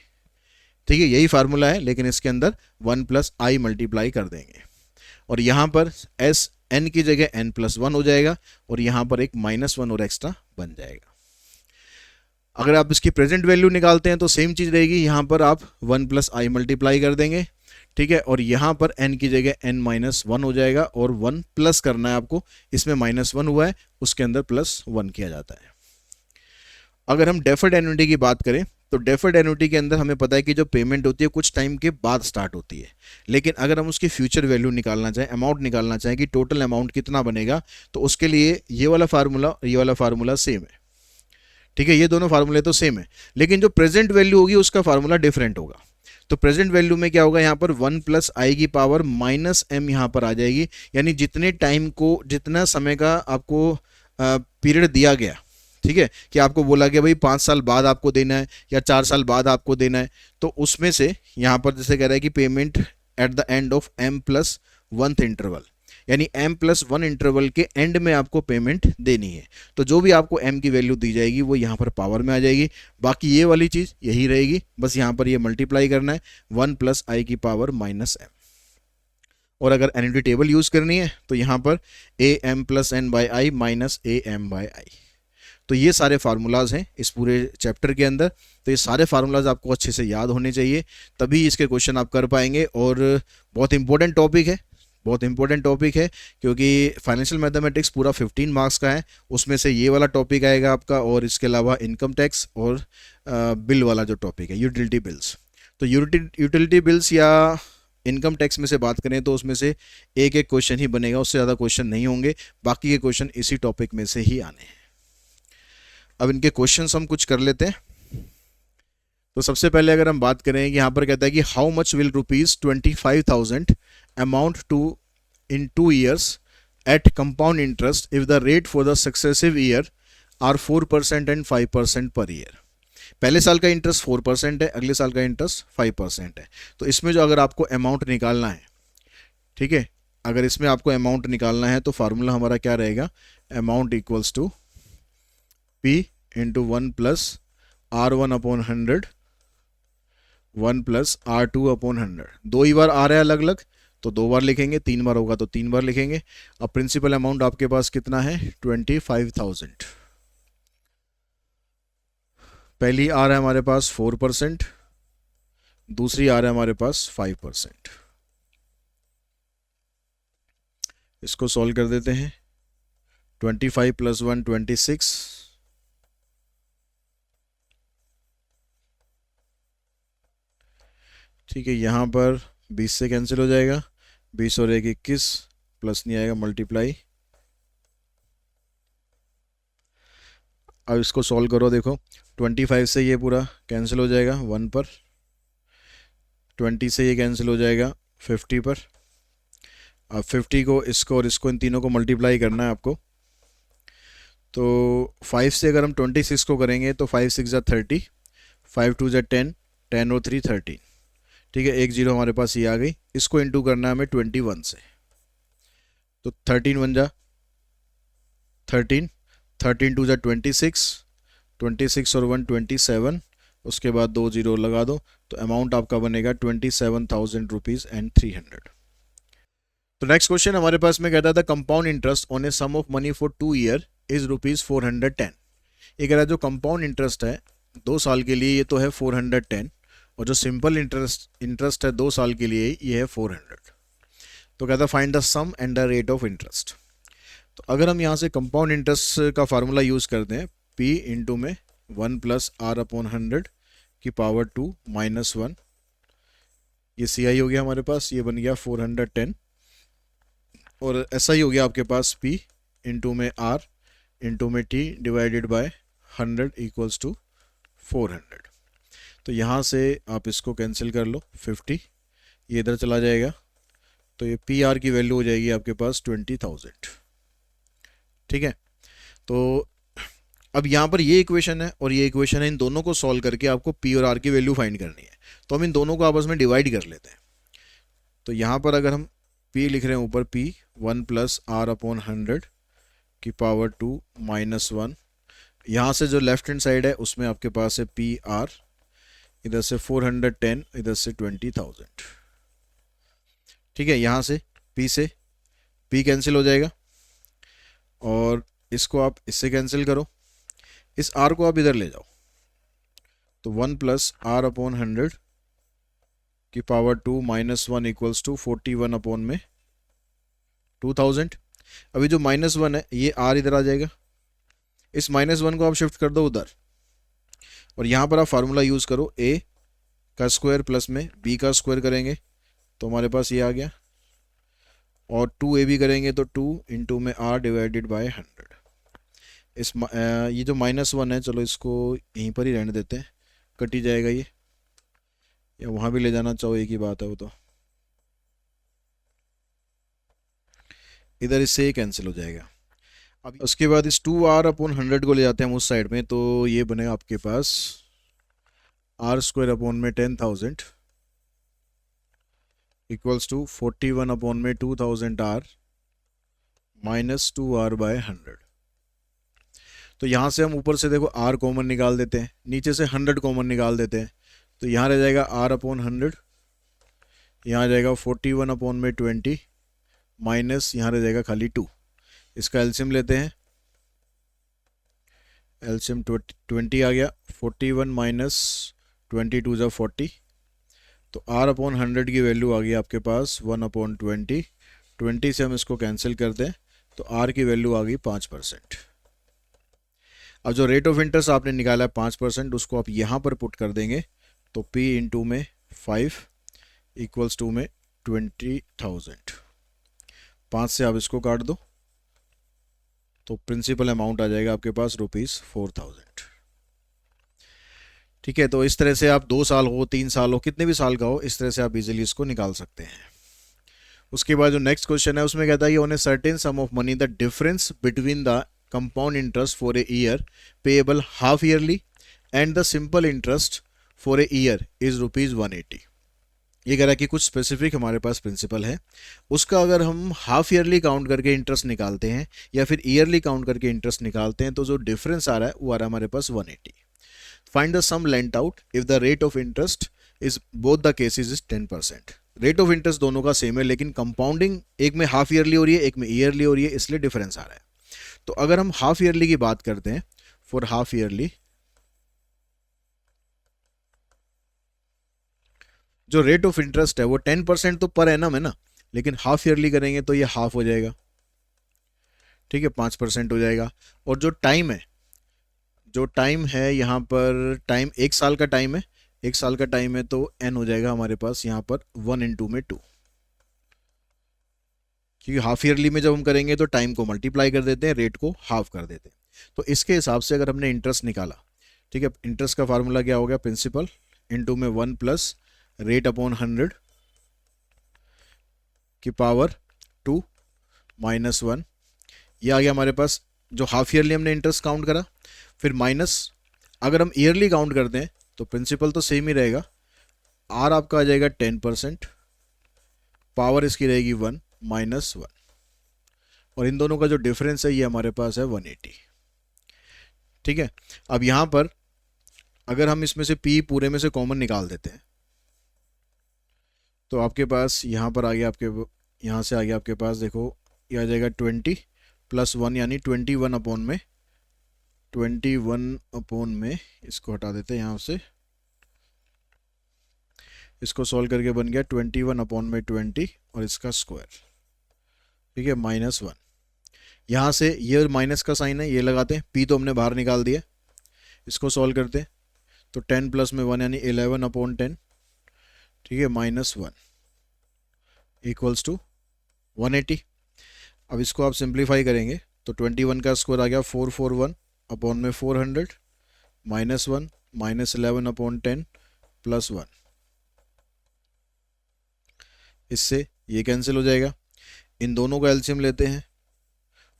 ठीक है, यही फार्मूला है लेकिन इसके अंदर वन प्लस आई मल्टीप्लाई कर देंगे, और यहाँ पर एस एन की जगह एन प्लस वन हो जाएगा, और यहाँ पर एक माइनस वन और एक्स्ट्रा बन जाएगा। अगर आप इसकी प्रेजेंट वैल्यू निकालते हैं तो सेम चीज़ रहेगी, यहाँ पर आप वन प्लस आई मल्टीप्लाई कर देंगे, ठीक है, और यहाँ पर n की जगह n माइनस वन हो जाएगा, और वन प्लस करना है आपको, इसमें माइनस वन हुआ है उसके अंदर प्लस वन किया जाता है। अगर हम डेफर्ड एन्युटी की बात करें तो डेफर्ड एन्युटी के अंदर हमें पता है कि जो पेमेंट होती है कुछ टाइम के बाद स्टार्ट होती है, लेकिन अगर हम उसकी फ्यूचर वैल्यू निकालना चाहें, अमाउंट निकालना चाहें कि टोटल अमाउंट कितना बनेगा, तो उसके लिए ये वाला फार्मूला ये वाला फार्मूला सेम है, ठीक है, ये दोनों फार्मूले तो सेम है, लेकिन जो प्रेजेंट वैल्यू होगी उसका फार्मूला डिफरेंट होगा। तो प्रेजेंट वैल्यू में क्या होगा, यहाँ पर वन प्लस आई की पावर माइनस एम यहाँ पर आ जाएगी, यानी जितने टाइम को, जितना समय का आपको पीरियड दिया गया, ठीक है, कि आपको बोला गया भाई 5 साल बाद आपको देना है या 4 साल बाद आपको देना है, तो उसमें से यहाँ पर जैसे कह रहा है कि payment at the end of M plus one interval, यानी m प्लस वन इंटरवल के एंड में आपको पेमेंट देनी है, तो जो भी आपको m की वैल्यू दी जाएगी वो यहाँ पर पावर में आ जाएगी, बाकी ये वाली चीज़ यही रहेगी, बस यहाँ पर ये मल्टीप्लाई करना है वन प्लस आई की पावर माइनस एम। और अगर एन्युटी टेबल यूज़ करनी है तो यहाँ पर A M plus N by I minus A M by I. तो ये सारे फार्मूलाज हैं इस पूरे चैप्टर के अंदर, तो ये सारे फार्मूलाज आपको अच्छे से याद होने चाहिए, तभी इसके क्वेश्चन आप कर पाएंगे। और बहुत इंपॉर्टेंट टॉपिक है, बहुत इंपॉर्टेंट टॉपिक है, क्योंकि फाइनेंशियल मैथमेटिक्स पूरा 15 मार्क्स का है, उसमें से ये वाला टॉपिक आएगा आपका, और इसके अलावा इनकम टैक्स और बिल वाला जो टॉपिक है यूटिलिटी बिल्स। तो यूटिलिटी बिल्स या इनकम टैक्स में से बात करें तो उसमें से एक एक क्वेश्चन ही बनेगा, उससे ज़्यादा क्वेश्चन नहीं होंगे, बाकी के क्वेश्चन इसी टॉपिक में से ही आने हैं। अब इनके क्वेश्चंस हम कुछ कर लेते हैं। तो सबसे पहले अगर हम बात करें कि यहाँ पर कहता है कि how much will ₹25,000 amount to in 2 years at compound interest if the rate for the successive year are 4% and 5% per year. पहले साल का इंटरेस्ट 4% है, अगले साल का इंटरेस्ट 5% है। तो इसमें जो अगर आपको अमाउंट निकालना है, ठीक है, अगर इसमें आपको अमाउंट निकालना है तो फार्मूला हमारा क्या रहेगा, amount equals to P into one plus R1 upon 100 1 plus R2 upon 100। दो ही बार आ रहा है अलग अलग तो 2 बार लिखेंगे, 3 बार होगा तो 3 बार लिखेंगे। अब प्रिंसिपल अमाउंट आपके पास कितना है 25,000। पहली आ रहा है हमारे पास 4%, दूसरी आ रहा है हमारे पास 5%। इसको सॉल्व कर देते हैं, 25 प्लस 1 26, ठीक है, यहाँ पर 20 से कैंसिल हो जाएगा, 20 और 1 21, प्लस नहीं आएगा मल्टीप्लाई। अब इसको सॉल्व करो, देखो 25 से ये पूरा कैंसिल हो जाएगा 1 पर, 20 से ये कैंसिल हो जाएगा 50 पर। अब 50 को इसको और इसको इन तीनों को मल्टीप्लाई करना है आपको, तो 5 से अगर हम 26 को करेंगे तो 5 6 जा 30, 5 2 जा 10, 10 और 3 13, ठीक है, एक जीरो हमारे पास ये आ गई। इसको इंटू करना है हमें 21 से, तो 13 1 जा 13, 13 2 जा 26, 26 और 1 27, उसके बाद 2 जीरो लगा दो, तो अमाउंट आपका बनेगा 27,000 रुपीज़ एंड 300। तो नेक्स्ट क्वेश्चन हमारे पास में कहता था compound interest on a sum of money for 2 year is ₹410। ये कह रहा है जो कंपाउंड इंटरेस्ट है 2 साल के लिए ये तो है 410, और जो सिंपल इंटरेस्ट है 2 साल के लिए ये है 400। तो कहता है find the sum and the rate of interest. तो अगर हम यहाँ से कंपाउंड इंटरेस्ट का फार्मूला यूज़ करते हैं, P इंटू में 1 प्लस R अपॉन 100 की पावर 2 माइनस 1, ये CI हो गया हमारे पास, ये बन गया 410, और SI हो गया आपके पास P इंटू में r इंटू में t divided by 100 equals to 400। तो यहाँ से आप इसको कैंसिल कर लो, 50 ये इधर चला जाएगा, तो ये पी आर की वैल्यू हो जाएगी आपके पास 20,000। ठीक है, तो अब यहाँ पर ये इक्वेशन है और ये इक्वेशन है, इन दोनों को सॉल्व करके आपको पी और आर की वैल्यू फाइंड करनी है। तो हम इन दोनों को आपस में डिवाइड कर लेते हैं। तो यहाँ पर अगर हम p लिख रहे हैं ऊपर, p 1 प्लस आर अपॉन 100 की पावर 2 माइनस 1, यहाँ से जो लेफ्ट हैंड साइड है उसमें आपके पास है पी आर, इधर से 410, इधर से 20,000। ठीक है, यहाँ से p कैंसिल हो जाएगा और इसको आप इससे कैंसिल करो, इस r को आप इधर ले जाओ, तो 1 प्लस आर अपॉन 100 की power 2 minus 1 equals to 41 upon में 2000। अभी जो -1 है ये r इधर आ जाएगा, इस -1 को आप शिफ्ट कर दो उधर, और यहाँ पर आप फार्मूला यूज़ करो, a का स्क्वायर प्लस में b का स्क्वायर करेंगे तो हमारे पास ये आ गया, और 2ab करेंगे तो 2 इंटू में r डिवाइडेड बाय 100। ये जो -1 है, चलो इसको यहीं पर ही रहने देते हैं, कट ही जाएगा ये, या वहाँ भी ले जाना चाहो एक ही बात है वो, तो इधर इससे कैंसिल हो जाएगा। अब उसके बाद इस 2r अपॉन 100 को ले जाते हैं हम उस साइड में, तो ये बनेगा आपके पास r स्क्वायर अपॉन में 10,000 इक्वल्स टू 41 अपॉन में 2000 r माइनस 2r बाय 100। तो यहाँ से हम ऊपर से देखो r कॉमन निकाल देते हैं, नीचे से 100 कॉमन निकाल देते हैं, तो यहाँ रह जाएगा r अपॉन 100, यहाँ आ जाएगा 41 अपॉन में 20 माइनस यहाँ रह जाएगा खाली 2। इसका एलसीएम लेते हैं, एलसीएम 20 आ गया, 41 माइनस 22 जा 40, तो r अपॉन 100 की वैल्यू आ गई आपके पास 1 अपॉन 20 से हम इसको कैंसिल कर दें तो r की वैल्यू आ गई 5%। अब जो रेट ऑफ इंटरेस्ट आपने निकाला है 5%, उसको आप यहाँ पर पुट कर देंगे, तो p इंटू में 5 इक्वल्स टू में 20,000, 5 से आप इसको काट दो तो प्रिंसिपल अमाउंट आ जाएगा आपके पास ₹4,000। ठीक है, तो इस तरह से आप 2 साल हो, 3 साल हो, कितने भी साल का हो, इस तरह से आप इजीली इसको निकाल सकते हैं। उसके बाद जो नेक्स्ट क्वेश्चन है उसमें कहता है कि on a certain some of money the difference between the compound interest for a year payable half yearly and the simple interest for a year is ₹180। ये कह रहा है कि कुछ स्पेसिफिक हमारे पास प्रिंसिपल है, उसका अगर हम हाफ ईयरली काउंट करके इंटरेस्ट निकालते हैं या फिर ईयरली काउंट करके इंटरेस्ट निकालते हैं, तो जो डिफरेंस आ रहा है वो आ रहा है हमारे पास 180। Find the sum lent out if the rate of interest is both the cases is 10%। Rate of interest दोनों का सेम है, लेकिन कंपाउंडिंग एक में हाफ ईयरली हो रही है, एक में ईयरली हो रही है, इसलिए डिफरेंस आ रहा है। तो अगर हम हाफ ईयरली की बात करते हैं, फॉर हाफ ईयरली जो रेट ऑफ इंटरेस्ट है वो 10% तो पर एनम है ना, लेकिन हाफ ईयरली करेंगे तो ये हाफ हो जाएगा। ठीक है, 5% हो जाएगा। और जो टाइम है यहाँ पर, टाइम 1 साल का टाइम है, 1 साल का टाइम है, तो एन हो जाएगा हमारे पास यहाँ पर 1 इंटू में 2, क्योंकि हाफ ईयरली में जब हम करेंगे तो टाइम को मल्टीप्लाई कर देते हैं, रेट को हाफ कर देते हैं। तो इसके हिसाब से अगर हमने इंटरेस्ट निकाला, ठीक है, इंटरेस्ट का फार्मूला क्या हो गया, प्रिंसिपल इंटू में 1 प्लस रेट अपॉन 100 की पावर 2 माइनस 1, ये आ गया हमारे पास जो हाफ ईयरली हमने इंटरेस्ट काउंट करा। फिर माइनस अगर हम ईयरली काउंट करते हैं तो प्रिंसिपल तो सेम ही रहेगा, आर आपका आ जाएगा 10%, पावर इसकी रहेगी 1 माइनस 1, और इन दोनों का जो डिफरेंस है ये हमारे पास है 180। ठीक है, अब यहाँ पर अगर हम इसमें से p पूरे में से कॉमन निकाल देते हैं तो आपके पास यहाँ पर आ गया, आपके यहाँ से आ गया आपके पास, देखो ये आ जाएगा 20 प्लस 1 यानी 21 अपॉन में इसको हटा देते हैं यहाँ से, इसको सॉल्व करके बन गया 21 अपॉन में 20 और इसका स्क्वायर। ठीक है, माइनस 1, यहाँ से ये माइनस का साइन है, ये लगाते हैं, p तो हमने बाहर निकाल दिया, इसको सॉल्व करते हैं तो 10 प्लस में 1 यानी 11 अपॉन 10, ठीक है, माइनस 1 इक्वल्स टू 180। अब इसको आप सिंप्लीफाई करेंगे तो 21 का स्क्वायर आ गया 441 अपॉन में 400 -1 -11 अपॉन 10 +1। इससे ये कैंसिल हो जाएगा। इन दोनों का एलसीएम लेते हैं,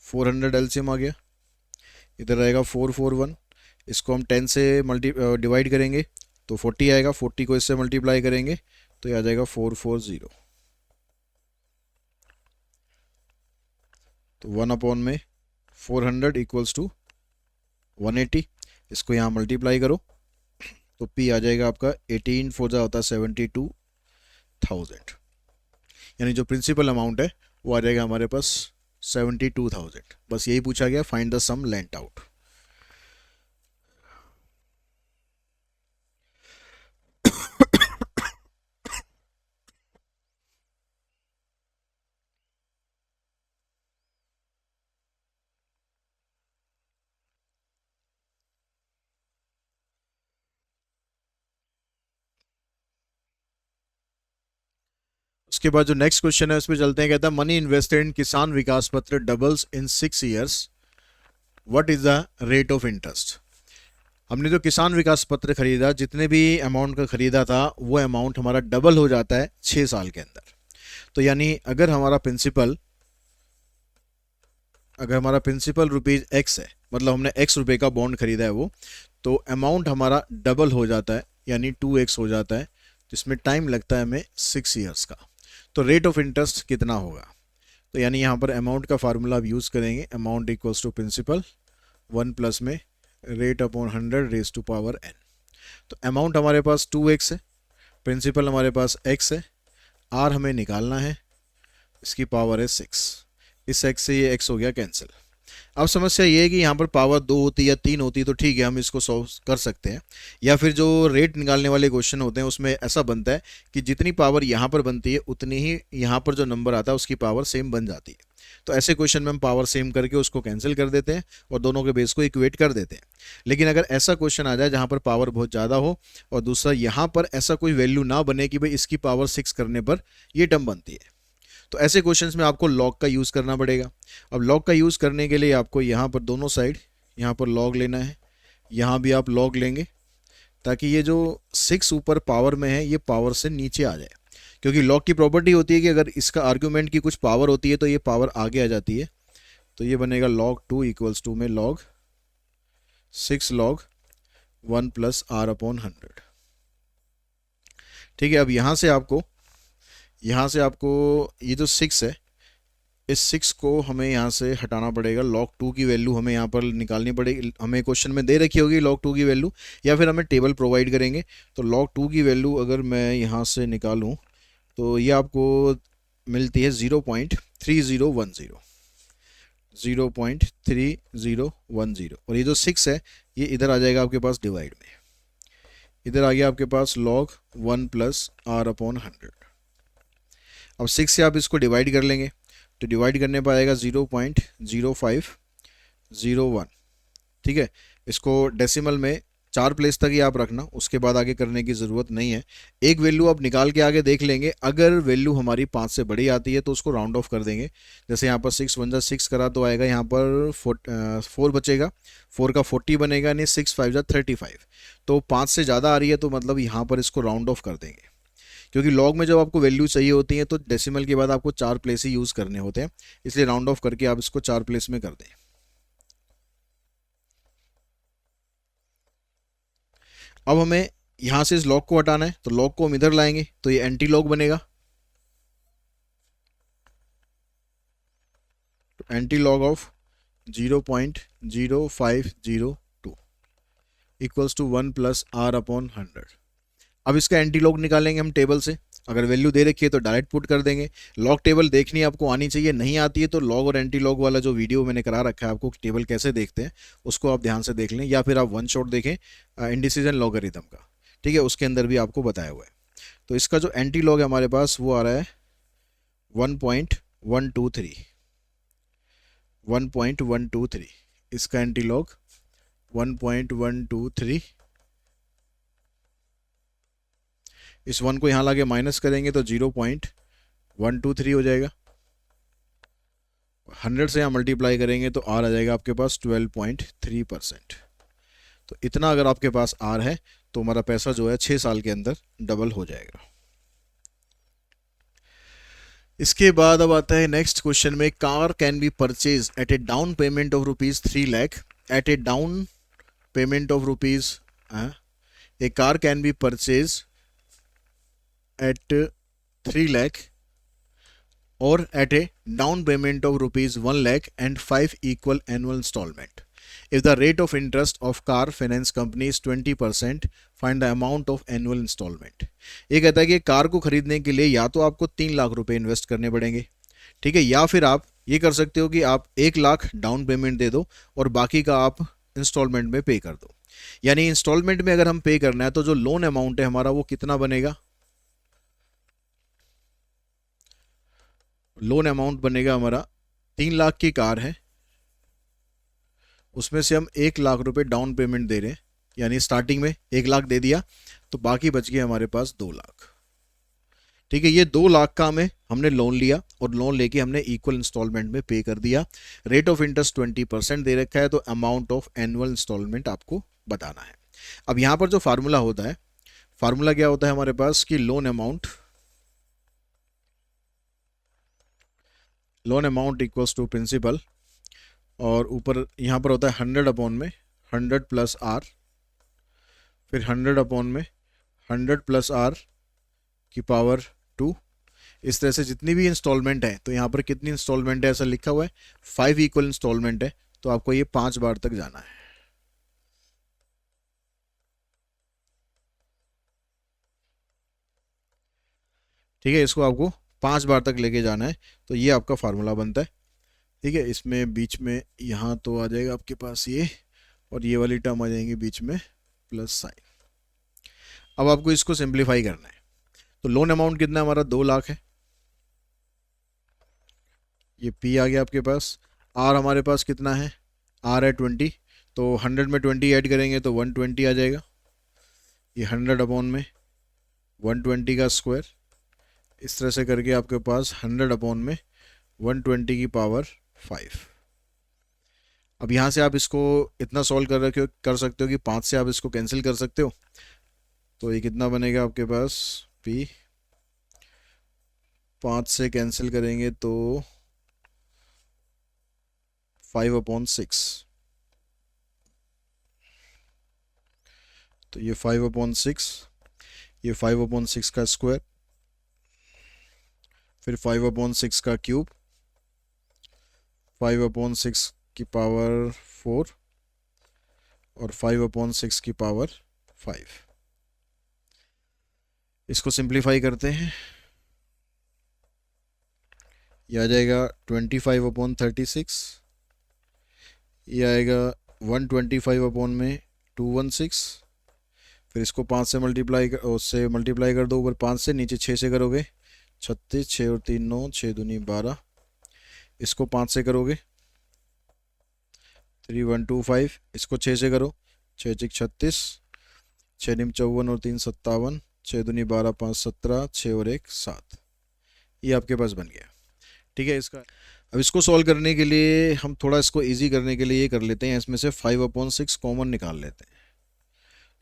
400 एलसीएम आ गया, इधर रहेगा 441, इसको हम 10 से डिवाइड करेंगे तो 40 आएगा, 40 को इससे मल्टीप्लाई करेंगे तो ये आ जाएगा 440। तो 1 अपॉन में 400 इक्वल्स टू 180, इसको यहाँ मल्टीप्लाई करो तो P आ जाएगा आपका 18 4 होता है 72,000, यानी जो प्रिंसिपल अमाउंट है वो आ जाएगा हमारे पास 72,000। बस यही पूछा गया, find the sum lent out. उसके बाद जो नेक्स्ट क्वेश्चन है उसमें चलते हैं। कहता है मनी इन्वेस्टेड इन किसान विकास पत्र doubles in 6 years, what is the rate of interest. हमने जो किसान विकास पत्र खरीदा, जितने भी अमाउंट का खरीदा था वो अमाउंट हमारा डबल हो जाता है 6 साल के अंदर। तो यानी अगर हमारा प्रिंसिपल रुपीज एक्स है, मतलब हमने एक्स रुपए का बॉन्ड खरीदा है वो, तो अमाउंट हमारा डबल हो जाता है यानी 2x हो जाता है, जिसमें टाइम लगता है हमें 6 ईयर्स का। तो रेट ऑफ इंटरेस्ट कितना होगा। तो यानी यहाँ पर अमाउंट का फार्मूला आप यूज़ करेंगे, amount equals to principal 1 plus में rate upon 100 raise to power n। तो अमाउंट हमारे पास 2x है, प्रिंसिपल हमारे पास x है, r हमें निकालना है, इसकी पावर है 6, इस x से ये x हो गया कैंसिल। अब समस्या ये है कि यहाँ पर पावर 2 होती या 3 होती तो ठीक है, हम इसको सॉल्व कर सकते हैं, या फिर जो रेट निकालने वाले क्वेश्चन होते हैं उसमें ऐसा बनता है कि जितनी पावर यहाँ पर बनती है उतनी ही यहाँ पर जो नंबर आता है उसकी पावर सेम बन जाती है। तो ऐसे क्वेश्चन में हम पावर सेम करके उसको कैंसिल कर देते हैं और दोनों के बेस को इक्वेट कर देते हैं। लेकिन अगर ऐसा क्वेश्चन आ जाए जहाँ पर पावर बहुत ज़्यादा हो और दूसरा यहाँ पर ऐसा कोई वैल्यू ना बने कि भाई इसकी पावर 6 करने पर ये टर्म बनती है, तो ऐसे क्वेश्चंस में आपको लॉग का यूज़ करना पड़ेगा। अब लॉग का यूज़ करने के लिए आपको यहाँ पर दोनों साइड यहाँ पर लॉग लेना है, यहाँ भी आप लॉग लेंगे ताकि ये जो 6 ऊपर पावर में है ये पावर से नीचे आ जाए, क्योंकि लॉग की प्रॉपर्टी होती है कि अगर इसका आर्ग्यूमेंट की कुछ पावर होती है तो ये पावर आगे आ जाती है। तो ये बनेगा log 2 इक्वल्स टू में log 6 log 1 plus r upon 100। ठीक है, अब यहाँ से आपको ये जो 6 है, इस 6 को हमें यहाँ से हटाना पड़ेगा। log 2 की वैल्यू हमें यहाँ पर निकालनी पड़ेगी, हमें क्वेश्चन में दे रखी होगी log 2 की वैल्यू, या फिर हमें टेबल प्रोवाइड करेंगे। तो log 2 की वैल्यू अगर मैं यहाँ से निकालूँ तो ये आपको मिलती है 0.3010, 0.3010, और ये जो 6 है ये इधर आ जाएगा आपके पास डिवाइड में, इधर आ गया आपके पास log 1 प्लस r अपॉन 100। अब 6 से आप इसको डिवाइड कर लेंगे तो डिवाइड करने पर आएगा 0.0501। ठीक है, इसको डेसिमल में 4 प्लेस तक ही आप रखना, उसके बाद आगे करने की ज़रूरत नहीं है। एक वैल्यू आप निकाल के आगे देख लेंगे, अगर वैल्यू हमारी 5 से बड़ी आती है तो उसको राउंड ऑफ कर देंगे। जैसे यहाँ पर 6 1 6 करा तो आएगा यहाँ पर 4 बचेगा, 4 का 40 बनेगा, यानी 6 5 35। तो 5 से ज़्यादा आ रही है तो मतलब यहाँ पर इसको राउंड ऑफ कर देंगे, क्योंकि लॉग में जब आपको वैल्यू चाहिए होती है तो डेसिमल के बाद आपको 4 प्लेस ही यूज़ करने होते हैं, इसलिए राउंड ऑफ करके आप इसको 4 प्लेस में कर दें। अब हमें यहाँ से इस लॉग को हटाना है, तो लॉग को हम इधर लाएंगे तो ये एंटी लॉग बनेगा। तो antilog of 0.0502 equals to 1 plus r upon 100। अब इसका एंटी लॉग निकालेंगे हम टेबल से, अगर वैल्यू दे रखी है तो डायरेक्ट पुट कर देंगे। लॉग टेबल देखनी आपको आनी चाहिए, नहीं आती है तो लॉग और एंटी लॉग वाला जो वीडियो मैंने करा रखा है आपको टेबल कैसे देखते हैं उसको आप ध्यान से देख लें, या फिर आप वन शॉट देखें इंडिसीजन लॉगरिथम का, ठीक है, उसके अंदर भी आपको बताया हुआ है। तो इसका जो एंटी लॉग है हमारे पास वो आ रहा है 1.123, 1.123, इसका एंटी लॉग 1.123। इस 1 को यहाँ लाके माइनस करेंगे तो 0.123 हो जाएगा। 100 से यहाँ मल्टीप्लाई करेंगे तो आर आ जाएगा आपके पास 12.3%। तो इतना अगर आपके पास आर है तो हमारा पैसा जो है 6 साल के अंदर डबल हो जाएगा। इसके बाद अब आता है नेक्स्ट क्वेश्चन में, car can be purchase at a down payment of rupees 3 lakh, at a down payment of rupees, a car can be purchase at 3 lakh or at a down payment of rupees 1 lakh and 5 equal annual installment. If the rate of interest of car finance company is 20%, find the amount of annual installment. ये कहता है कि car को खरीदने के लिए या तो आपको 3 लाख रुपए इन्वेस्ट करने पड़ेंगे, ठीक है, या फिर आप ये कर सकते हो कि आप 1 लाख डाउन पेमेंट दे दो और बाकी का आप इंस्टॉलमेंट में पे कर दो। यानी इंस्टॉलमेंट में अगर हम पे करना है तो जो लोन अमाउंट है हमारा वो कितना बनेगा, लोन अमाउंट बनेगा हमारा 3 लाख की कार है, उसमें से हम 1 लाख रुपए डाउन पेमेंट दे रहे हैं, यानी स्टार्टिंग में 1 लाख दे दिया तो बाकी बच गए हमारे पास 2 लाख। ठीक है, ये 2 लाख का हमने लोन लिया और लोन लेके हमने इक्वल इंस्टॉलमेंट में पे कर दिया। रेट ऑफ इंटरेस्ट 20% दे रखा है, तो अमाउंट ऑफ एनुअल इंस्टॉलमेंट आपको बताना है। अब यहाँ पर जो फार्मूला होता है, फार्मूला क्या होता है हमारे पास कि loan amount equals to principal, और ऊपर यहाँ पर होता है 100 अपॉन में 100 प्लस आर, फिर 100 अपॉन में 100 प्लस आर की पावर 2। इस तरह से जितनी भी इंस्टॉलमेंट है, तो यहाँ पर कितनी इंस्टॉलमेंट है ऐसा लिखा हुआ है 5 इक्वल इंस्टॉलमेंट है, तो आपको ये 5 बार तक जाना है। ठीक है, इसको आपको 5 बार तक लेके जाना है, तो ये आपका फार्मूला बनता है। ठीक है, इसमें बीच में यहाँ तो आ जाएगा आपके पास ये, और ये वाली टर्म आ जाएंगी बीच में प्लस साइन। अब आपको इसको सिंप्लीफाई करना है, तो लोन अमाउंट कितना है हमारा 2 लाख है, ये पी आ गया आपके पास। आर हमारे पास कितना है, आर है 20, तो 100 में 20 ऐड करेंगे तो 120 आ जाएगा। ये 100 अपॉन में 120 का स्क्वायर, इस तरह से करके आपके पास 100 अपॉन में 120 की पावर 5। अब यहाँ से आप इसको इतना सॉल्व कर सकते हो कि 5 से आप इसको कैंसिल कर सकते हो, तो ये कितना बनेगा आपके पास P, 5 से कैंसिल करेंगे तो 5/6, तो ये 5/6, ये 5/6 का स्क्वायर, फिर 5/6 का क्यूब, 5/6 की पावर 4 और 5/6 की पावर 5। इसको सिंप्लीफाई करते हैं, यह आ जाएगा 25/36, ये आएगा 125 अपॉन में 216, फिर इसको 5 से मल्टीप्लाई कर दो ऊपर 5 से, नीचे 6 से करोगे 36, 6 और 3 9, 6 दूनी 12, इसको 5 से करोगे 3125, इसको 6 से करो 6 6 36, 6 निम 54 और 3 57, 6 दूनी 12, 5 17, 6 और 1 7, ये आपके पास बन गया। ठीक है, इसका अब इसको सॉल्व करने के लिए हम थोड़ा इसको इजी करने के लिए ये कर लेते हैं, इसमें से 5/6 कॉमन निकाल लेते हैं,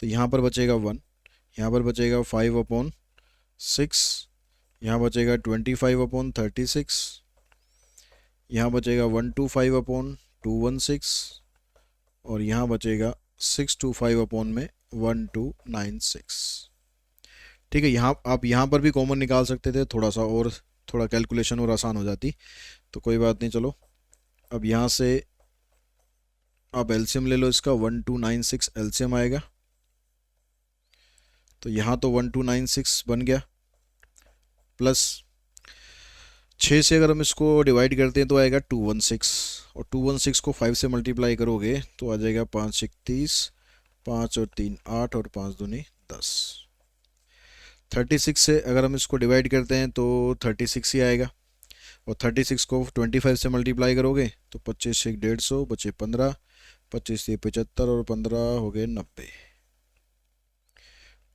तो यहाँ पर बचेगा 1, यहाँ पर बचेगा 5/6, यहाँ बचेगा 25/36, यहाँ बचेगा 125/216, और यहाँ बचेगा 625 अपॉन में 1296। ठीक है, आप यहाँ पर भी कॉमन निकाल सकते थे, थोड़ा कैलकुलेशन और आसान हो जाती, तो कोई बात नहीं। चलो अब यहाँ से आप एलसीएम ले लो इसका, 1296 एलसीएम आएगा, तो यहाँ तो 1296 बन गया, प्लस 6 से अगर हम इसको डिवाइड करते हैं तो आएगा 216, और 216 को 5 से मल्टीप्लाई करोगे तो आ जाएगा 5 31, 5 और 3 8 और 5 दूनी 10। 36 से अगर हम इसको डिवाइड करते हैं तो 36 ही आएगा, और 36 को 25 से मल्टीप्लाई करोगे तो 25 से 150 बचे 15, 25 से 75 और 15 हो गए 90।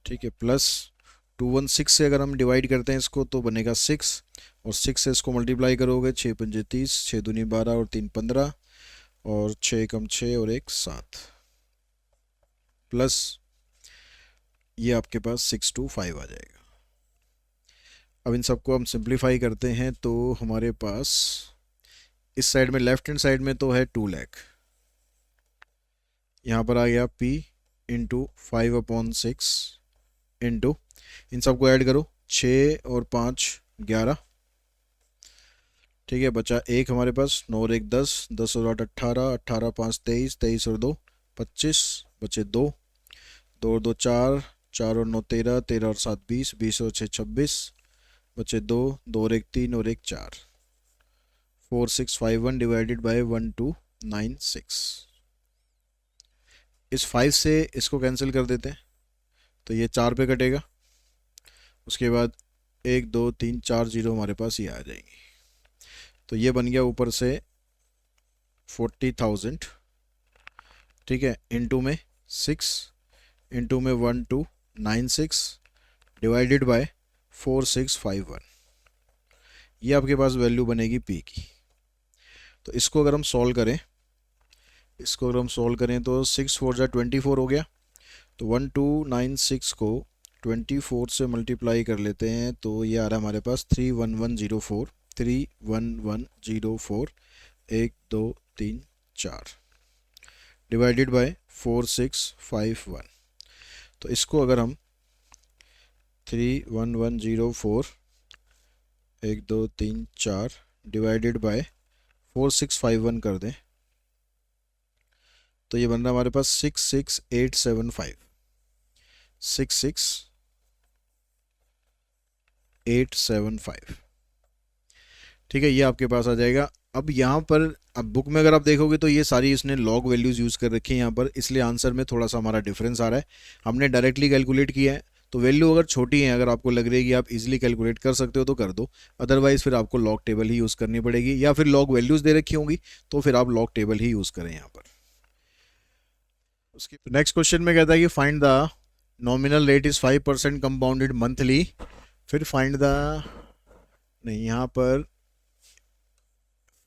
ठीक है, प्लस 216 से अगर हम डिवाइड करते हैं इसको तो बनेगा 6, और 6 से इसको मल्टीप्लाई करोगे 6 पंजे 30, 6 दूनी 12 और 3 15, और 6 कम 6 और 1 7, प्लस ये आपके पास 625 आ जाएगा। अब इन सबको हम सिंप्लीफाई करते हैं तो हमारे पास इस साइड में लेफ्ट हैंड साइड में तो है 2 लाख, यहाँ पर आ गया P इंटू 5/6 इंटू, इन सबको ऐड करो 6 और 5 11, ठीक है, बचा 1 हमारे पास, 9 और 1 10, 10 और 8 18, 18 5 23, 23 और 2 25, बचे 2, 2 और 2 4, 4 और 9 13, 13 और 7 20, 20 और 6 26, बचे 2, 2 और 1 3 और 1 4, 4651 डिवाइडेड बाय 1296। इस 5 से इसको कैंसिल कर देते हैं तो ये 4 पे कटेगा, उसके बाद 1 2 3 4 जीरो हमारे पास ये आ जाएंगी, तो ये बन गया ऊपर से 40,000, ठीक है, इंटू में 6 इंटू में 1296 डिवाइडेड बाय 4651, ये आपके पास वैल्यू बनेगी P की। तो इसको अगर हम सॉल्व करें, तो 6 4 जा 24 हो गया, तो 1296 को 24 से मल्टीप्लाई कर लेते हैं तो ये आ रहा है हमारे पास 31104, 31104 1 2 3 4 डिवाइडेड बाय 4651। तो इसको अगर हम 31104 1 2 3 4 डिवाइडेड बाय 4651 कर दें तो ये बन रहा है हमारे पास 66875, 66875, ठीक है, ये आपके पास आ जाएगा। अब यहाँ पर अब बुक में अगर आप देखोगे तो ये सारी इसने लॉग वैल्यूज़ यूज़ कर रखी हैं यहाँ पर, इसलिए आंसर में थोड़ा सा हमारा डिफरेंस आ रहा है। हमने डायरेक्टली कैलकुलेट किया है, तो वैल्यू अगर छोटी है, अगर आपको लग रही है कि आप इजीली कैलकुलेट कर सकते हो तो कर दो, अदरवाइज़ फिर आपको लॉग टेबल ही यूज़ करनी पड़ेगी, या फिर लॉग वैल्यूज़ दे रखी होंगी तो फिर आप लॉग टेबल ही यूज़ करें यहाँ पर। उसके नेक्स्ट क्वेश्चन में कहता है कि find the nominal rate is 5% compounded monthly, फिर फाइंड द, नहीं यहाँ पर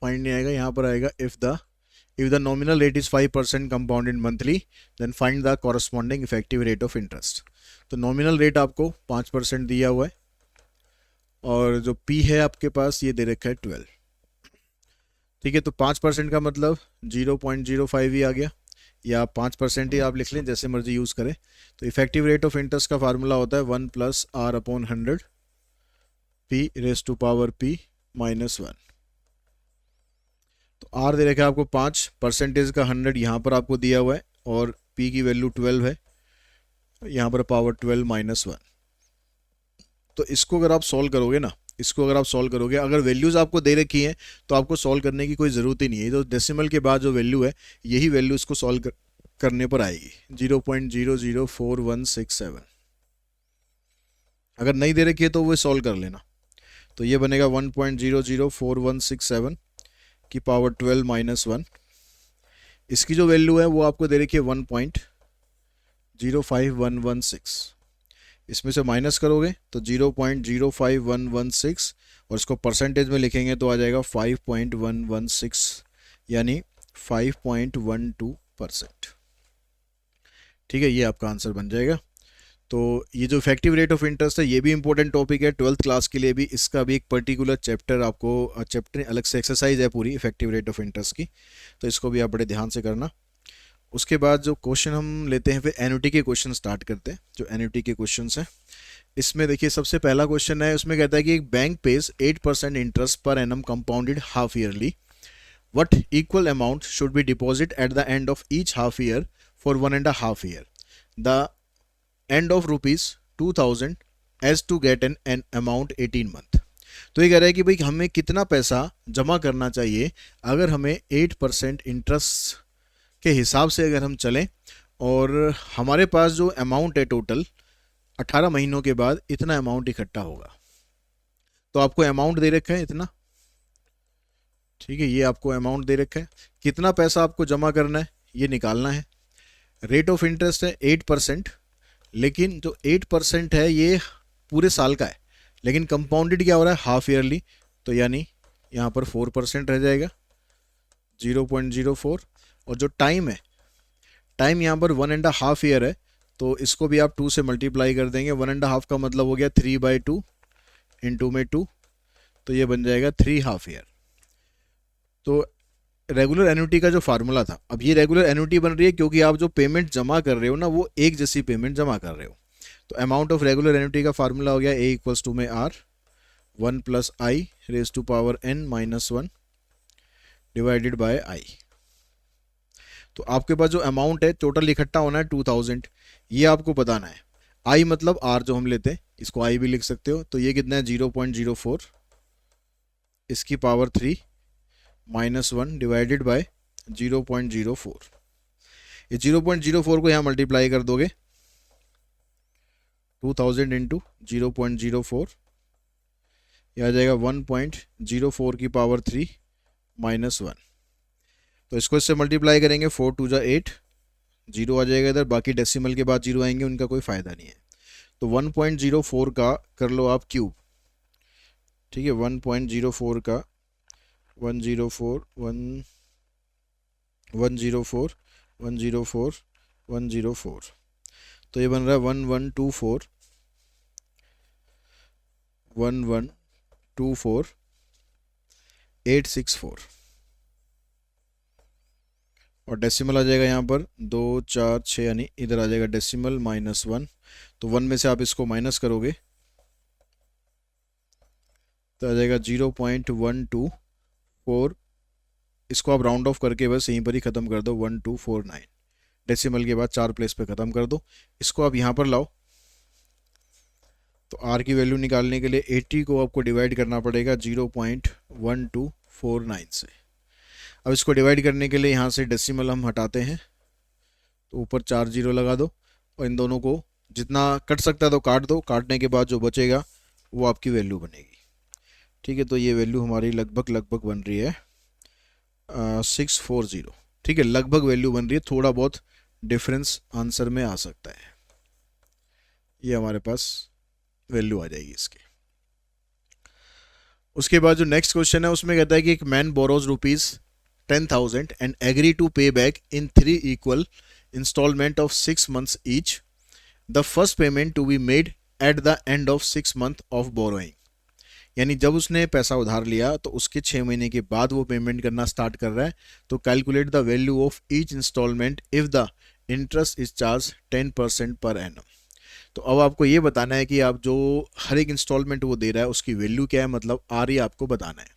फाइंड नहीं आएगा, यहाँ पर आएगा if the nominal rate is 5% compounded monthly then find the corresponding effective rate of interest. तो नॉमिनल रेट आपको 5% दिया हुआ है, और जो P है आपके पास ये दे रखा है 12, ठीक है, तो 5% का मतलब 0.05 ही आ गया, या 5% ही आप लिख लें, जैसे मर्जी यूज़ करें। तो इफेक्टिव रेट ऑफ इंटरेस्ट का फार्मूला होता है 1 + R/100 P⁻P -1। तो R दे रखा है आपको 5, परसेंटेज का 100 यहाँ पर आपको दिया हुआ है, और P की वैल्यू 12 है, यहाँ पर पावर 12 -1। तो इसको अगर आप सॉल्व करोगे ना, अगर वैल्यूज़ आपको दे रखी हैं तो आपको सॉल्व करने की कोई ज़रूरत ही नहीं है, तो डेसिमल के बाद जो वैल्यू है यही वैल्यू इसको सॉल्व करने पर आएगी 0.004167। अगर नहीं दे रखी है तो वो सॉल्व कर लेना, तो ये बनेगा 1.004167 की पावर 12 -1। इसकी जो वैल्यू है वो आपको दे रखी है 1.05116, इसमें से माइनस करोगे तो 0.05116, और इसको परसेंटेज में लिखेंगे तो आ जाएगा 5.116, यानी 5.12%, ठीक है, ये आपका आंसर बन जाएगा। तो ये जो इफेक्टिव रेट ऑफ इंटरेस्ट है ये भी इंपॉर्टेंट टॉपिक है 12th क्लास के लिए भी, इसका भी एक पर्टिकुलर चैप्टर आपको, चैप्टर अलग से एक्सरसाइज है पूरी इफेक्टिव रेट ऑफ इंटरेस्ट की, तो इसको भी आप बड़े ध्यान से करना। उसके बाद जो क्वेश्चन हम लेते हैं, फिर एन्युटी के क्वेश्चन स्टार्ट करते हैं। जो एन्युटी के क्वेश्चन हैं इसमें देखिए सबसे पहला क्वेश्चन है, उसमें कहता है कि एक bank pays 8% interest per annum compounded half yearly, what equal amount should be deposit at the end of each half year for 1.5 year, the end of ₹2000 as to get an amount 18 month. तो ये कह रहा है कि भाई हमें कितना पैसा जमा करना चाहिए अगर हमें 8% इंटरेस्ट के हिसाब से अगर हम चलें, और हमारे पास जो अमाउंट है टोटल 18 महीनों के बाद इतना अमाउंट इकट्ठा होगा। तो आपको अमाउंट दे रखा है इतना, ठीक है, ये आपको अमाउंट दे रखा है, कितना पैसा आपको जमा करना है ये निकालना है। रेट ऑफ इंटरेस्ट है 8%, लेकिन जो 8% है ये पूरे साल का है, लेकिन कंपाउंडेड क्या हो रहा है, हाफ ईयरली, तो यानी यहाँ पर 4% रह जाएगा 0.04। और जो टाइम है, टाइम यहाँ पर 1.5 ईयर है, तो इसको भी आप 2 से मल्टीप्लाई कर देंगे। 1.5 का मतलब हो गया 3/2 इंटू में 2, तो ये बन जाएगा 3 हाफ ईयर। तो रेगुलर एन्युटी का जो फार्मूला था, अब ये रेगुलर एन्युटी बन रही है क्योंकि आप जो पेमेंट जमा कर रहे हो ना, वो एक जैसी पेमेंट जमा कर रहे हो। तो अमाउंट ऑफ रेगुलर एन्युटी का फार्मूला हो गया A इक्वल्स टू में R 1 + I raise to power n - 1 divided by I। तो आपके पास जो अमाउंट है टोटल इकट्ठा होना है 2000, ये आपको बताना है। I मतलब R जो हम लेते हैं, इसको I भी लिख सकते हो। तो ये कितना है 0.04 इसकी पावर 3 -1 डिवाइडेड बाय 0.04। ये 0.04 को यहाँ मल्टीप्लाई कर दोगे 2000 इंटू 0.04, यह आ जाएगा 1.04 की पावर 3 -1। तो इसको इससे मल्टीप्लाई करेंगे 4 2 8, 0 आ जाएगा इधर, बाकी डेसिमल के बाद 0 आएंगे, उनका कोई फ़ायदा नहीं है। तो 1.04 का कर लो आप क्यूब, ठीक है। 1.04 का 104 104 104 104, तो ये बन रहा है 1124 1124 864, और डेसिमल आ जाएगा यहाँ पर 2 4 6, यानी इधर आ जाएगा डेसिमल -1। तो 1 में से आप इसको माइनस करोगे तो आ जाएगा 0.124। इसको आप राउंड ऑफ करके बस यहीं पर ही ख़त्म कर दो, 1249, डेसिमल के बाद 4 प्लेस पे ख़त्म कर दो। इसको आप यहाँ पर लाओ, तो R की वैल्यू निकालने के लिए 80 को आपको डिवाइड करना पड़ेगा 0.1249 से। अब इसको डिवाइड करने के लिए यहाँ से डेसिमल हम हटाते हैं, तो ऊपर 4 0 लगा दो, और इन दोनों को जितना कट सकता है तो काट दो। काटने के बाद जो बचेगा वो आपकी वैल्यू बनेगी, ठीक है। तो ये वैल्यू हमारी लगभग बन रही है 640, ठीक है। लगभग वैल्यू बन रही है, थोड़ा बहुत डिफरेंस आंसर में आ सकता है। ये हमारे पास वैल्यू आ जाएगी इसकी। उसके बाद जो नेक्स्ट क्वेश्चन है उसमें कहता है कि एक man borrows ₹10,000 and agree to pay back in 3 equal instalment of 6 months each. The first payment to be made at the end of 6 months of borrowing. यानी जब उसने पैसा उधार लिया तो उसके 6 महीने के बाद वो पेमेंट करना स्टार्ट कर रहा है। तो calculate the value of each instalment if the interest is charge 10% per annum. तो अब आपको ये बताना है कि आप जो हर एक इंस्टॉलमेंट वो दे रहा है उसकी वैल्यू क्या है, मतलब आ रही है, आपको बताना है।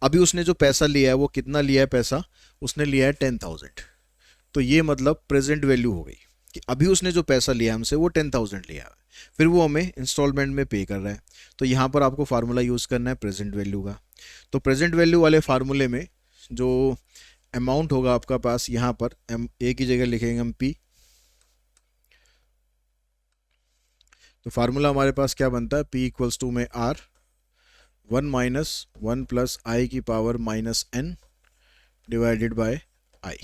अभी उसने जो पैसा लिया है वो कितना लिया है पैसा, उसने लिया है 10,000। तो ये मतलब प्रेजेंट वैल्यू हो गई कि अभी उसने जो पैसा लिया हमसे वो 10,000 लिया है, फिर वो हमें इंस्टॉलमेंट में पे कर रहा है। तो यहाँ पर आपको फार्मूला यूज़ करना है प्रेजेंट वैल्यू का। तो प्रेजेंट वैल्यू वाले फार्मूले में जो अमाउंट होगा आपका पास, यहाँ पर ए की जगह लिखेंगे हम P। तो फार्मूला हमारे पास क्या बनता है, P इक्वल्स टू में R 1 - 1 + I की power -n divided by I,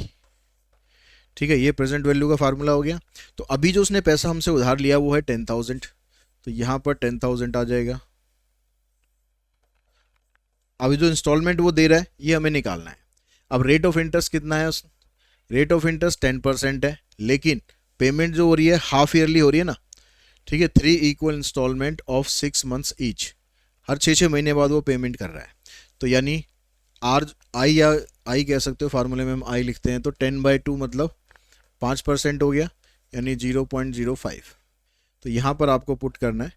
ठीक है। ये प्रेजेंट वैल्यू का फार्मूला हो गया। तो अभी जो उसने पैसा हमसे उधार लिया वो है 10,000, तो यहाँ पर 10,000 आ जाएगा। अभी जो इंस्टॉलमेंट वो दे रहा है ये हमें निकालना है। अब रेट ऑफ इंटरेस्ट कितना है, रेट ऑफ इंटरेस्ट 10% है, लेकिन पेमेंट जो हो रही है हाफ ईयरली हो रही है ना, ठीक है। 3 equal instalment of 6 months each, हर 6 महीने बाद वो पेमेंट कर रहा है। तो यानी आई या आई कह सकते हो, फार्मूले में हम आई लिखते हैं। तो 10/2 मतलब 5% हो गया, यानी 0.05। तो यहाँ पर आपको पुट करना है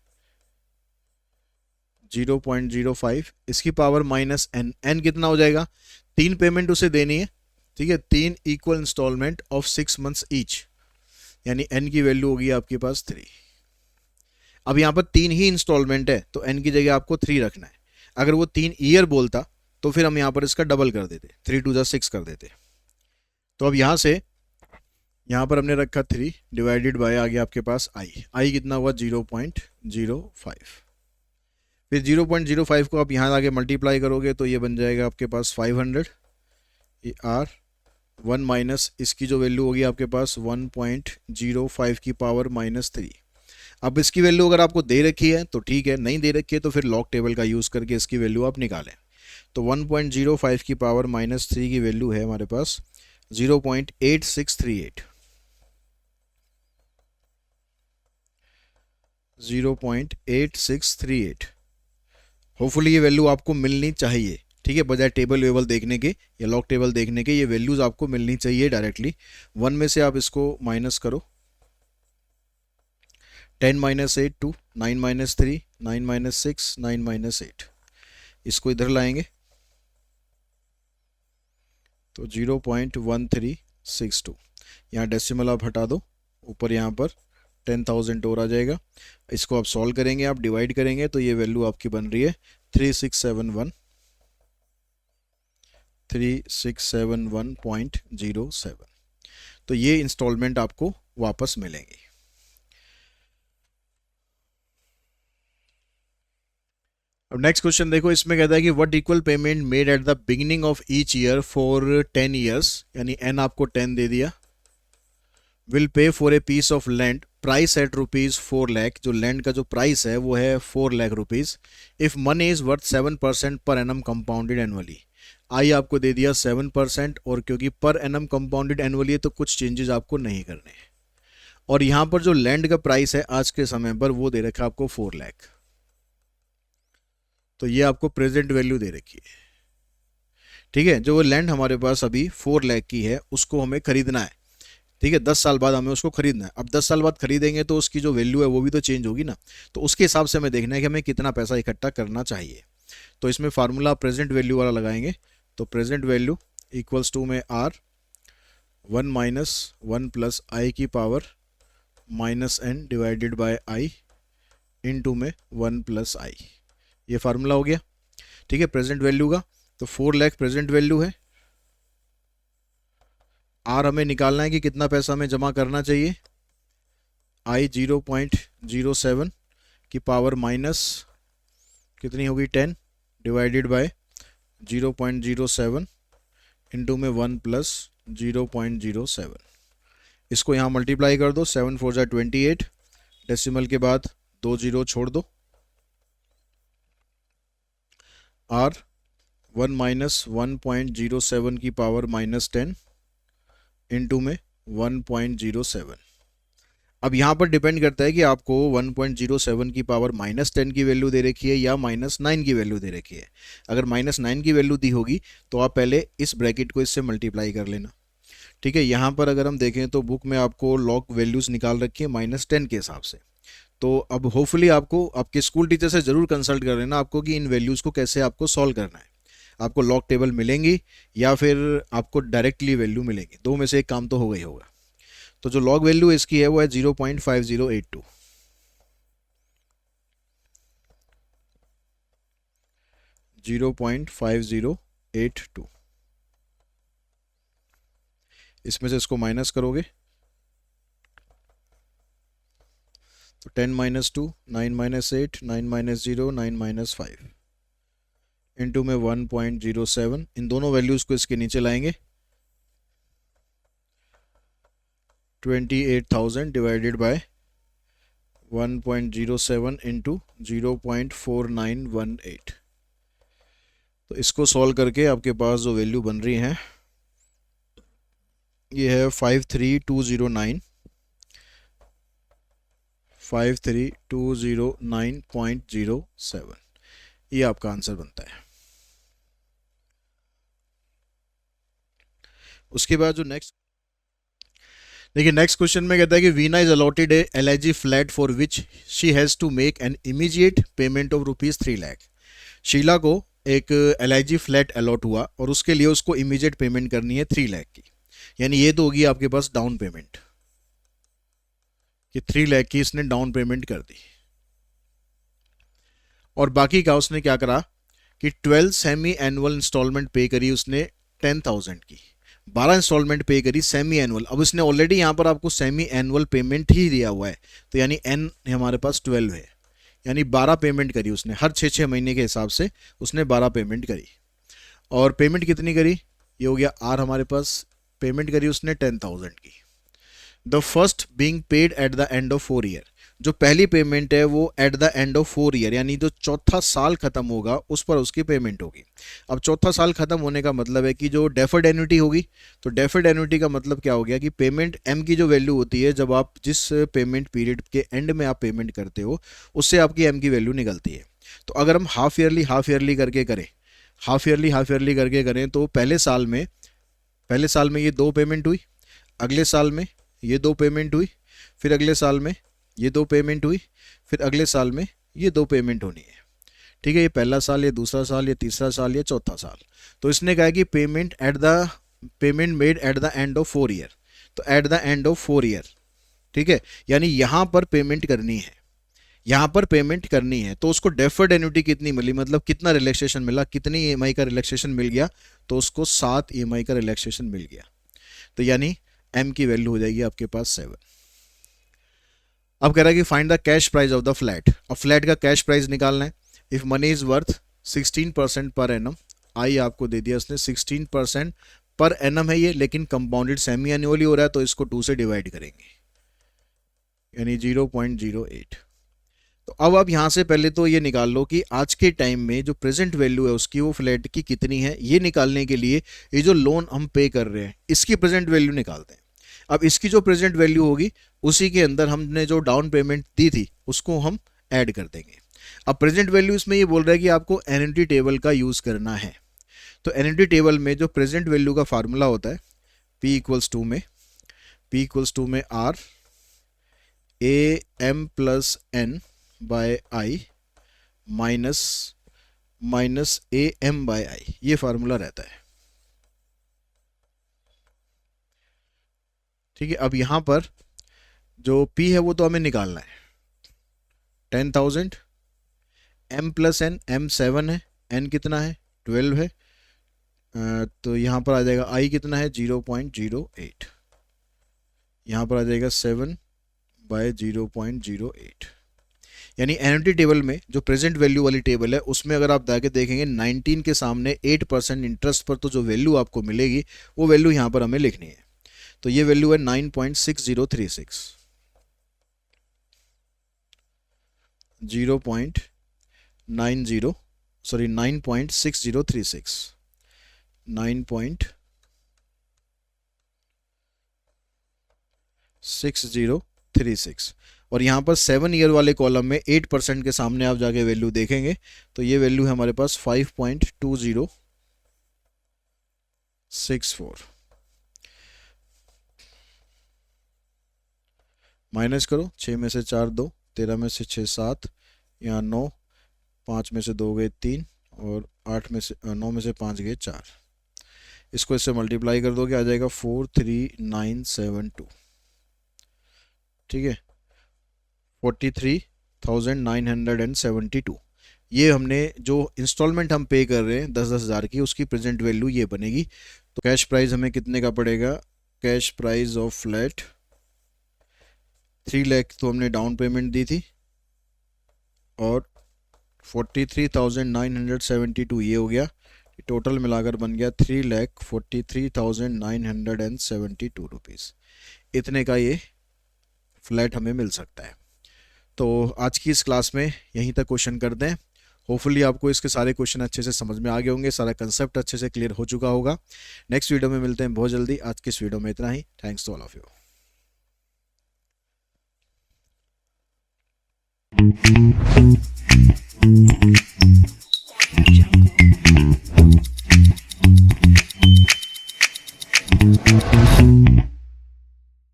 0.05 इसकी पावर -n। n कितना हो जाएगा, 3 पेमेंट उसे देनी है, ठीक है। 3 equal instalment of 6 months each, यानी n की वैल्यू होगी आपके पास 3। अब यहाँ पर 3 ही इंस्टॉलमेंट है तो n की जगह आपको 3 रखना है। अगर वो 3 ईयर बोलता तो फिर हम यहाँ पर इसका डबल कर देते, 3 2 6 कर देते। तो अब यहाँ से यहाँ पर हमने रखा 3 डिवाइडेड बाय आ गया आपके पास आई कितना हुआ 0.05। फिर 0.05 को आप यहाँ आगे मल्टीप्लाई करोगे तो ये बन जाएगा आपके पास 500 R 1 माइनस इसकी जो वैल्यू होगी आपके पास 1.05 की पावर -3। अब इसकी वैल्यू अगर आपको दे रखी है तो ठीक है, नहीं दे रखी है तो फिर लॉग टेबल का यूज़ करके इसकी वैल्यू आप निकालें। तो 1.05 की पावर -3 की वैल्यू है हमारे पास 0.8638, 0.8638। होपफुली ये वैल्यू आपको मिलनी चाहिए, ठीक है, बजाय टेबल वेबल देखने के या लॉग टेबल देखने के, ये वैल्यूज़ आपको मिलनी चाहिए डायरेक्टली। 1 में से आप इसको माइनस करो, 10 - 8 2, 9 - 3 9 - 6 9 - 8, इसको इधर लाएंगे तो 0.1362। यहाँ डेसिमल आप हटा दो, ऊपर यहाँ पर 10,000 और आ जाएगा। इसको आप सॉल्व करेंगे, आप डिवाइड करेंगे तो ये वैल्यू आपकी बन रही है 3671.07। तो ये इंस्टॉलमेंट आपको वापस मिलेंगी। अब नेक्स्ट क्वेश्चन देखो, इसमें कहता है कि what equal payment made at the beginning of each year for 10 years, यानी एन आपको 10 दे दिया, will pay for a piece of land price at ₹4 lakh, जो लैंड का जो प्राइस है वो है 4 lakh rupees, if money is worth 7% per annum compounded annually. आई आपको दे दिया 7%, और क्योंकि पर एनम कंपाउंडेड एनुअली है तो कुछ चेंजेस आपको नहीं करने हैं। और यहाँ पर जो लैंड का प्राइस है आज के समय पर वो दे रखा है आपको 4 लाख, तो ये आपको प्रेजेंट वैल्यू दे रखी है, ठीक है। जो वो लैंड हमारे पास अभी 4 लाख की है उसको हमें खरीदना है, ठीक है, 10 साल बाद हमें उसको खरीदना है। अब 10 साल बाद खरीदेंगे तो उसकी जो वैल्यू है वो भी तो चेंज होगी ना, तो उसके हिसाब से हमें देखना है कि हमें कितना पैसा इकट्ठा करना चाहिए। तो इसमें फार्मूला प्रेजेंट वैल्यू वाला लगाएंगे, तो प्रेजेंट वैल्यू इक्वल्स टू में R 1 - 1 + I की power -n divided by I into में 1 + I, ये फार्मूला हो गया, ठीक है, प्रेजेंट वैल्यू का। तो 4 लाख प्रेजेंट वैल्यू है, आर हमें निकालना है कि कितना पैसा हमें जमा करना चाहिए, आई 0.07 की पावर माइनस कितनी होगी 10 डिवाइडेड बाय 0.07 इंटू में 1 + 0.07, इसको यहाँ मल्टीप्लाई कर दो, 7 4 जा 28, डेसिमल के बाद 2 0 छोड़ दो, आर 1 - 1.07 की पावर -10 इंटू में 1.07। अब यहाँ पर डिपेंड करता है कि आपको 1.07 की पावर -10 की वैल्यू दे रखी है या -9 की वैल्यू दे रखी है। अगर -9 की वैल्यू दी होगी तो आप पहले इस ब्रैकेट को इससे मल्टीप्लाई कर लेना, ठीक है। यहाँ पर अगर हम देखें तो बुक में आपको लॉग वैल्यूज़ निकाल रखी है -10 के हिसाब से। तो अब होपफुली आपको आपके स्कूल टीचर से ज़रूर कंसल्ट कर लेना आपको कि इन वैल्यूज़ को कैसे आपको सॉल्व करना है। आपको लॉग टेबल मिलेंगी या फिर आपको डायरेक्टली वैल्यू मिलेगी, दो में से एक काम तो होगा ही होगा। तो जो लॉग वैल्यू इसकी है वो है 0.5082, 0.5082। इसमें से इसको माइनस करोगे तो 10 - 2 9 - 8 9 - 0 9 - 5 इंटू में 1.07, इन दोनों वैल्यूज़ को इसके नीचे लाएंगे, 28,000 डिवाइडेड बाय 1.07 इंटू 0.4918। तो इसको सॉल्व करके आपके पास जो वैल्यू बन रही है ये है 53209, 53209.07, ये आपका आंसर बनता है। उसके बाद जो नेक्स्ट देखिए, नेक्स्ट क्वेश्चन में कहता है कि Veena is allotted a LIG flat for which she has to make an immediate payment of ₹3 lakh. Sheela को एक LIG फ्लैट अलॉट हुआ और उसके लिए उसको इमीडिएट पेमेंट करनी है 3 लाख की, यानी ये तो होगी आपके पास डाउन पेमेंट, कि 3 लाख की इसने डाउन पेमेंट कर दी। और बाकी का उसने क्या करा कि 12 सेमी एनुअल इंस्टॉलमेंट पे करी उसने 10,000 की, 12 इंस्टॉलमेंट पे करी सेमी एनुअल। अब इसने ऑलरेडी यहाँ पर आपको सेमी एनुअल पेमेंट ही दिया हुआ है, तो यानी एन हमारे पास 12 है, यानी 12 पेमेंट करी उसने, हर 6 महीने के हिसाब से उसने 12 पेमेंट करी। और पेमेंट कितनी करी, ये हो गया आर हमारे पास, पेमेंट करी उसने 10,000 की। The first being paid eight the end of 4 year, जो पहली पेमेंट है वो eight the end of 4 year, यानी जो चौथा साल खत्म होगा उस पर उसकी पेमेंट होगी। अब चौथा साल खत्म होने का मतलब है कि जो डेफर्ड एन्युटी होगी, तो डेफर्ड एन्युटी का मतलब क्या हो गया कि पेमेंट एम की जो वैल्यू होती है जब आप जिस पेमेंट पीरियड के एंड में आप पेमेंट करते हो उससे आपकी एम की वैल्यू निकलती है। तो अगर हम हाफ ईयरली करके करें, हाफ ईयरली करके करें तो पहले साल में ये 2 पेमेंट हुई, अगले साल में ये 2 पेमेंट हुई, फिर अगले साल में ये 2 पेमेंट हुई, फिर अगले साल में ये 2 पेमेंट होनी है। ठीक है, ये पहला साल, ये दूसरा साल, ये तीसरा साल, ये चौथा साल। तो इसने कहा कि payment made at the end of 4 year, तो at the end of 4 year, ठीक है, यानी यहाँ पर पेमेंट करनी है, यहाँ पर पेमेंट करनी है। तो उसको डेफर्ड एन्युटी कितनी मिली, मतलब कितना रिलैक्सेशन मिला, कितनी ईएमआई का रिलैक्सेशन मिल गया, तो उसको 7 ईएमआई का रिलैक्सेशन मिल गया। तो यानी एम की वैल्यू हो जाएगी आपके पास 7। अब कह रहा है कि find the cash price of the flat. अब फ्लैट का कैश प्राइस निकालना है। If money is worth 16% per annum, आई आपको दे दिया उसने 16% पर एनम है ये, लेकिन कंपाउंडेड सेमी एनुअली हो रहा है तो इसको 2 से डिवाइड करेंगे, यानी 0.08। तो अब आप यहाँ से पहले तो ये निकाल लो कि आज के टाइम में जो प्रेजेंट वैल्यू है उसकी वो फ्लैट की कितनी है। ये निकालने के लिए ये जो लोन हम पे कर रहे हैं इसकी प्रेजेंट वैल्यू निकालते हैं। अब इसकी जो प्रेजेंट वैल्यू होगी उसी के अंदर हमने जो डाउन पेमेंट दी थी उसको हम ऐड कर देंगे। अब प्रेजेंट वैल्यू इसमें ये बोल रहा है कि आपको एन्युटी टेबल का यूज़ करना है। तो एन्युटी टेबल में जो प्रेजेंट वैल्यू का फार्मूला होता है P इक्वल्स टू में R A M plus N by I minus A M by I, ये फार्मूला रहता है। ठीक है, अब यहाँ पर जो P है वो तो हमें निकालना है 10,000, M प्लस एन, M 7 है, N कितना है 12 है, तो यहाँ पर आ जाएगा I कितना है 0.08, यहाँ पर आ जाएगा 7 बाय 0.08। यानी एन्युटी टेबल में जो प्रेजेंट वैल्यू वाली टेबल है उसमें अगर आप जाके देखेंगे 19 के सामने 8% इंटरेस्ट पर तो जो वैल्यू आपको मिलेगी वो वैल्यू यहाँ पर हमें लिखनी है। तो ये वैल्यू है 9.6036, 9.6036, 9.6036। और यहाँ पर 7 ईयर वाले कॉलम में 8% के सामने आप जाके वैल्यू देखेंगे तो ये वैल्यू है हमारे पास 5.2064। माइनस करो, 6 में से 4 2, 13 में से 6 7, यहाँ 9, 5 में से 2 गए 3 और 9 में से 5 गए 4। इसको इससे मल्टीप्लाई कर दोगे आ जाएगा 43972। ठीक है, 43,972। ये हमने जो इंस्टॉलमेंट हम पे कर रहे हैं 10-10 हज़ार की उसकी प्रेजेंट वैल्यू ये बनेगी। तो कैश प्राइस हमें कितने का पड़ेगा, cash price of flat 3 lakh तो हमने डाउन पेमेंट दी थी और 43,972 ये हो गया, टोटल मिलाकर बन गया 3,43,972 रुपीज़। इतने का ये फ्लैट हमें मिल सकता है। तो आज की इस क्लास में यहीं तक क्वेश्चन करते हैं। होपफुली आपको इसके सारे क्वेश्चन अच्छे से समझ में आ गए होंगे, सारा कंसेप्ट अच्छे से क्लियर हो चुका होगा। नेक्स्ट वीडियो में मिलते हैं बहुत जल्दी। आज की इस वीडियो में इतना ही। Thanks to all of you.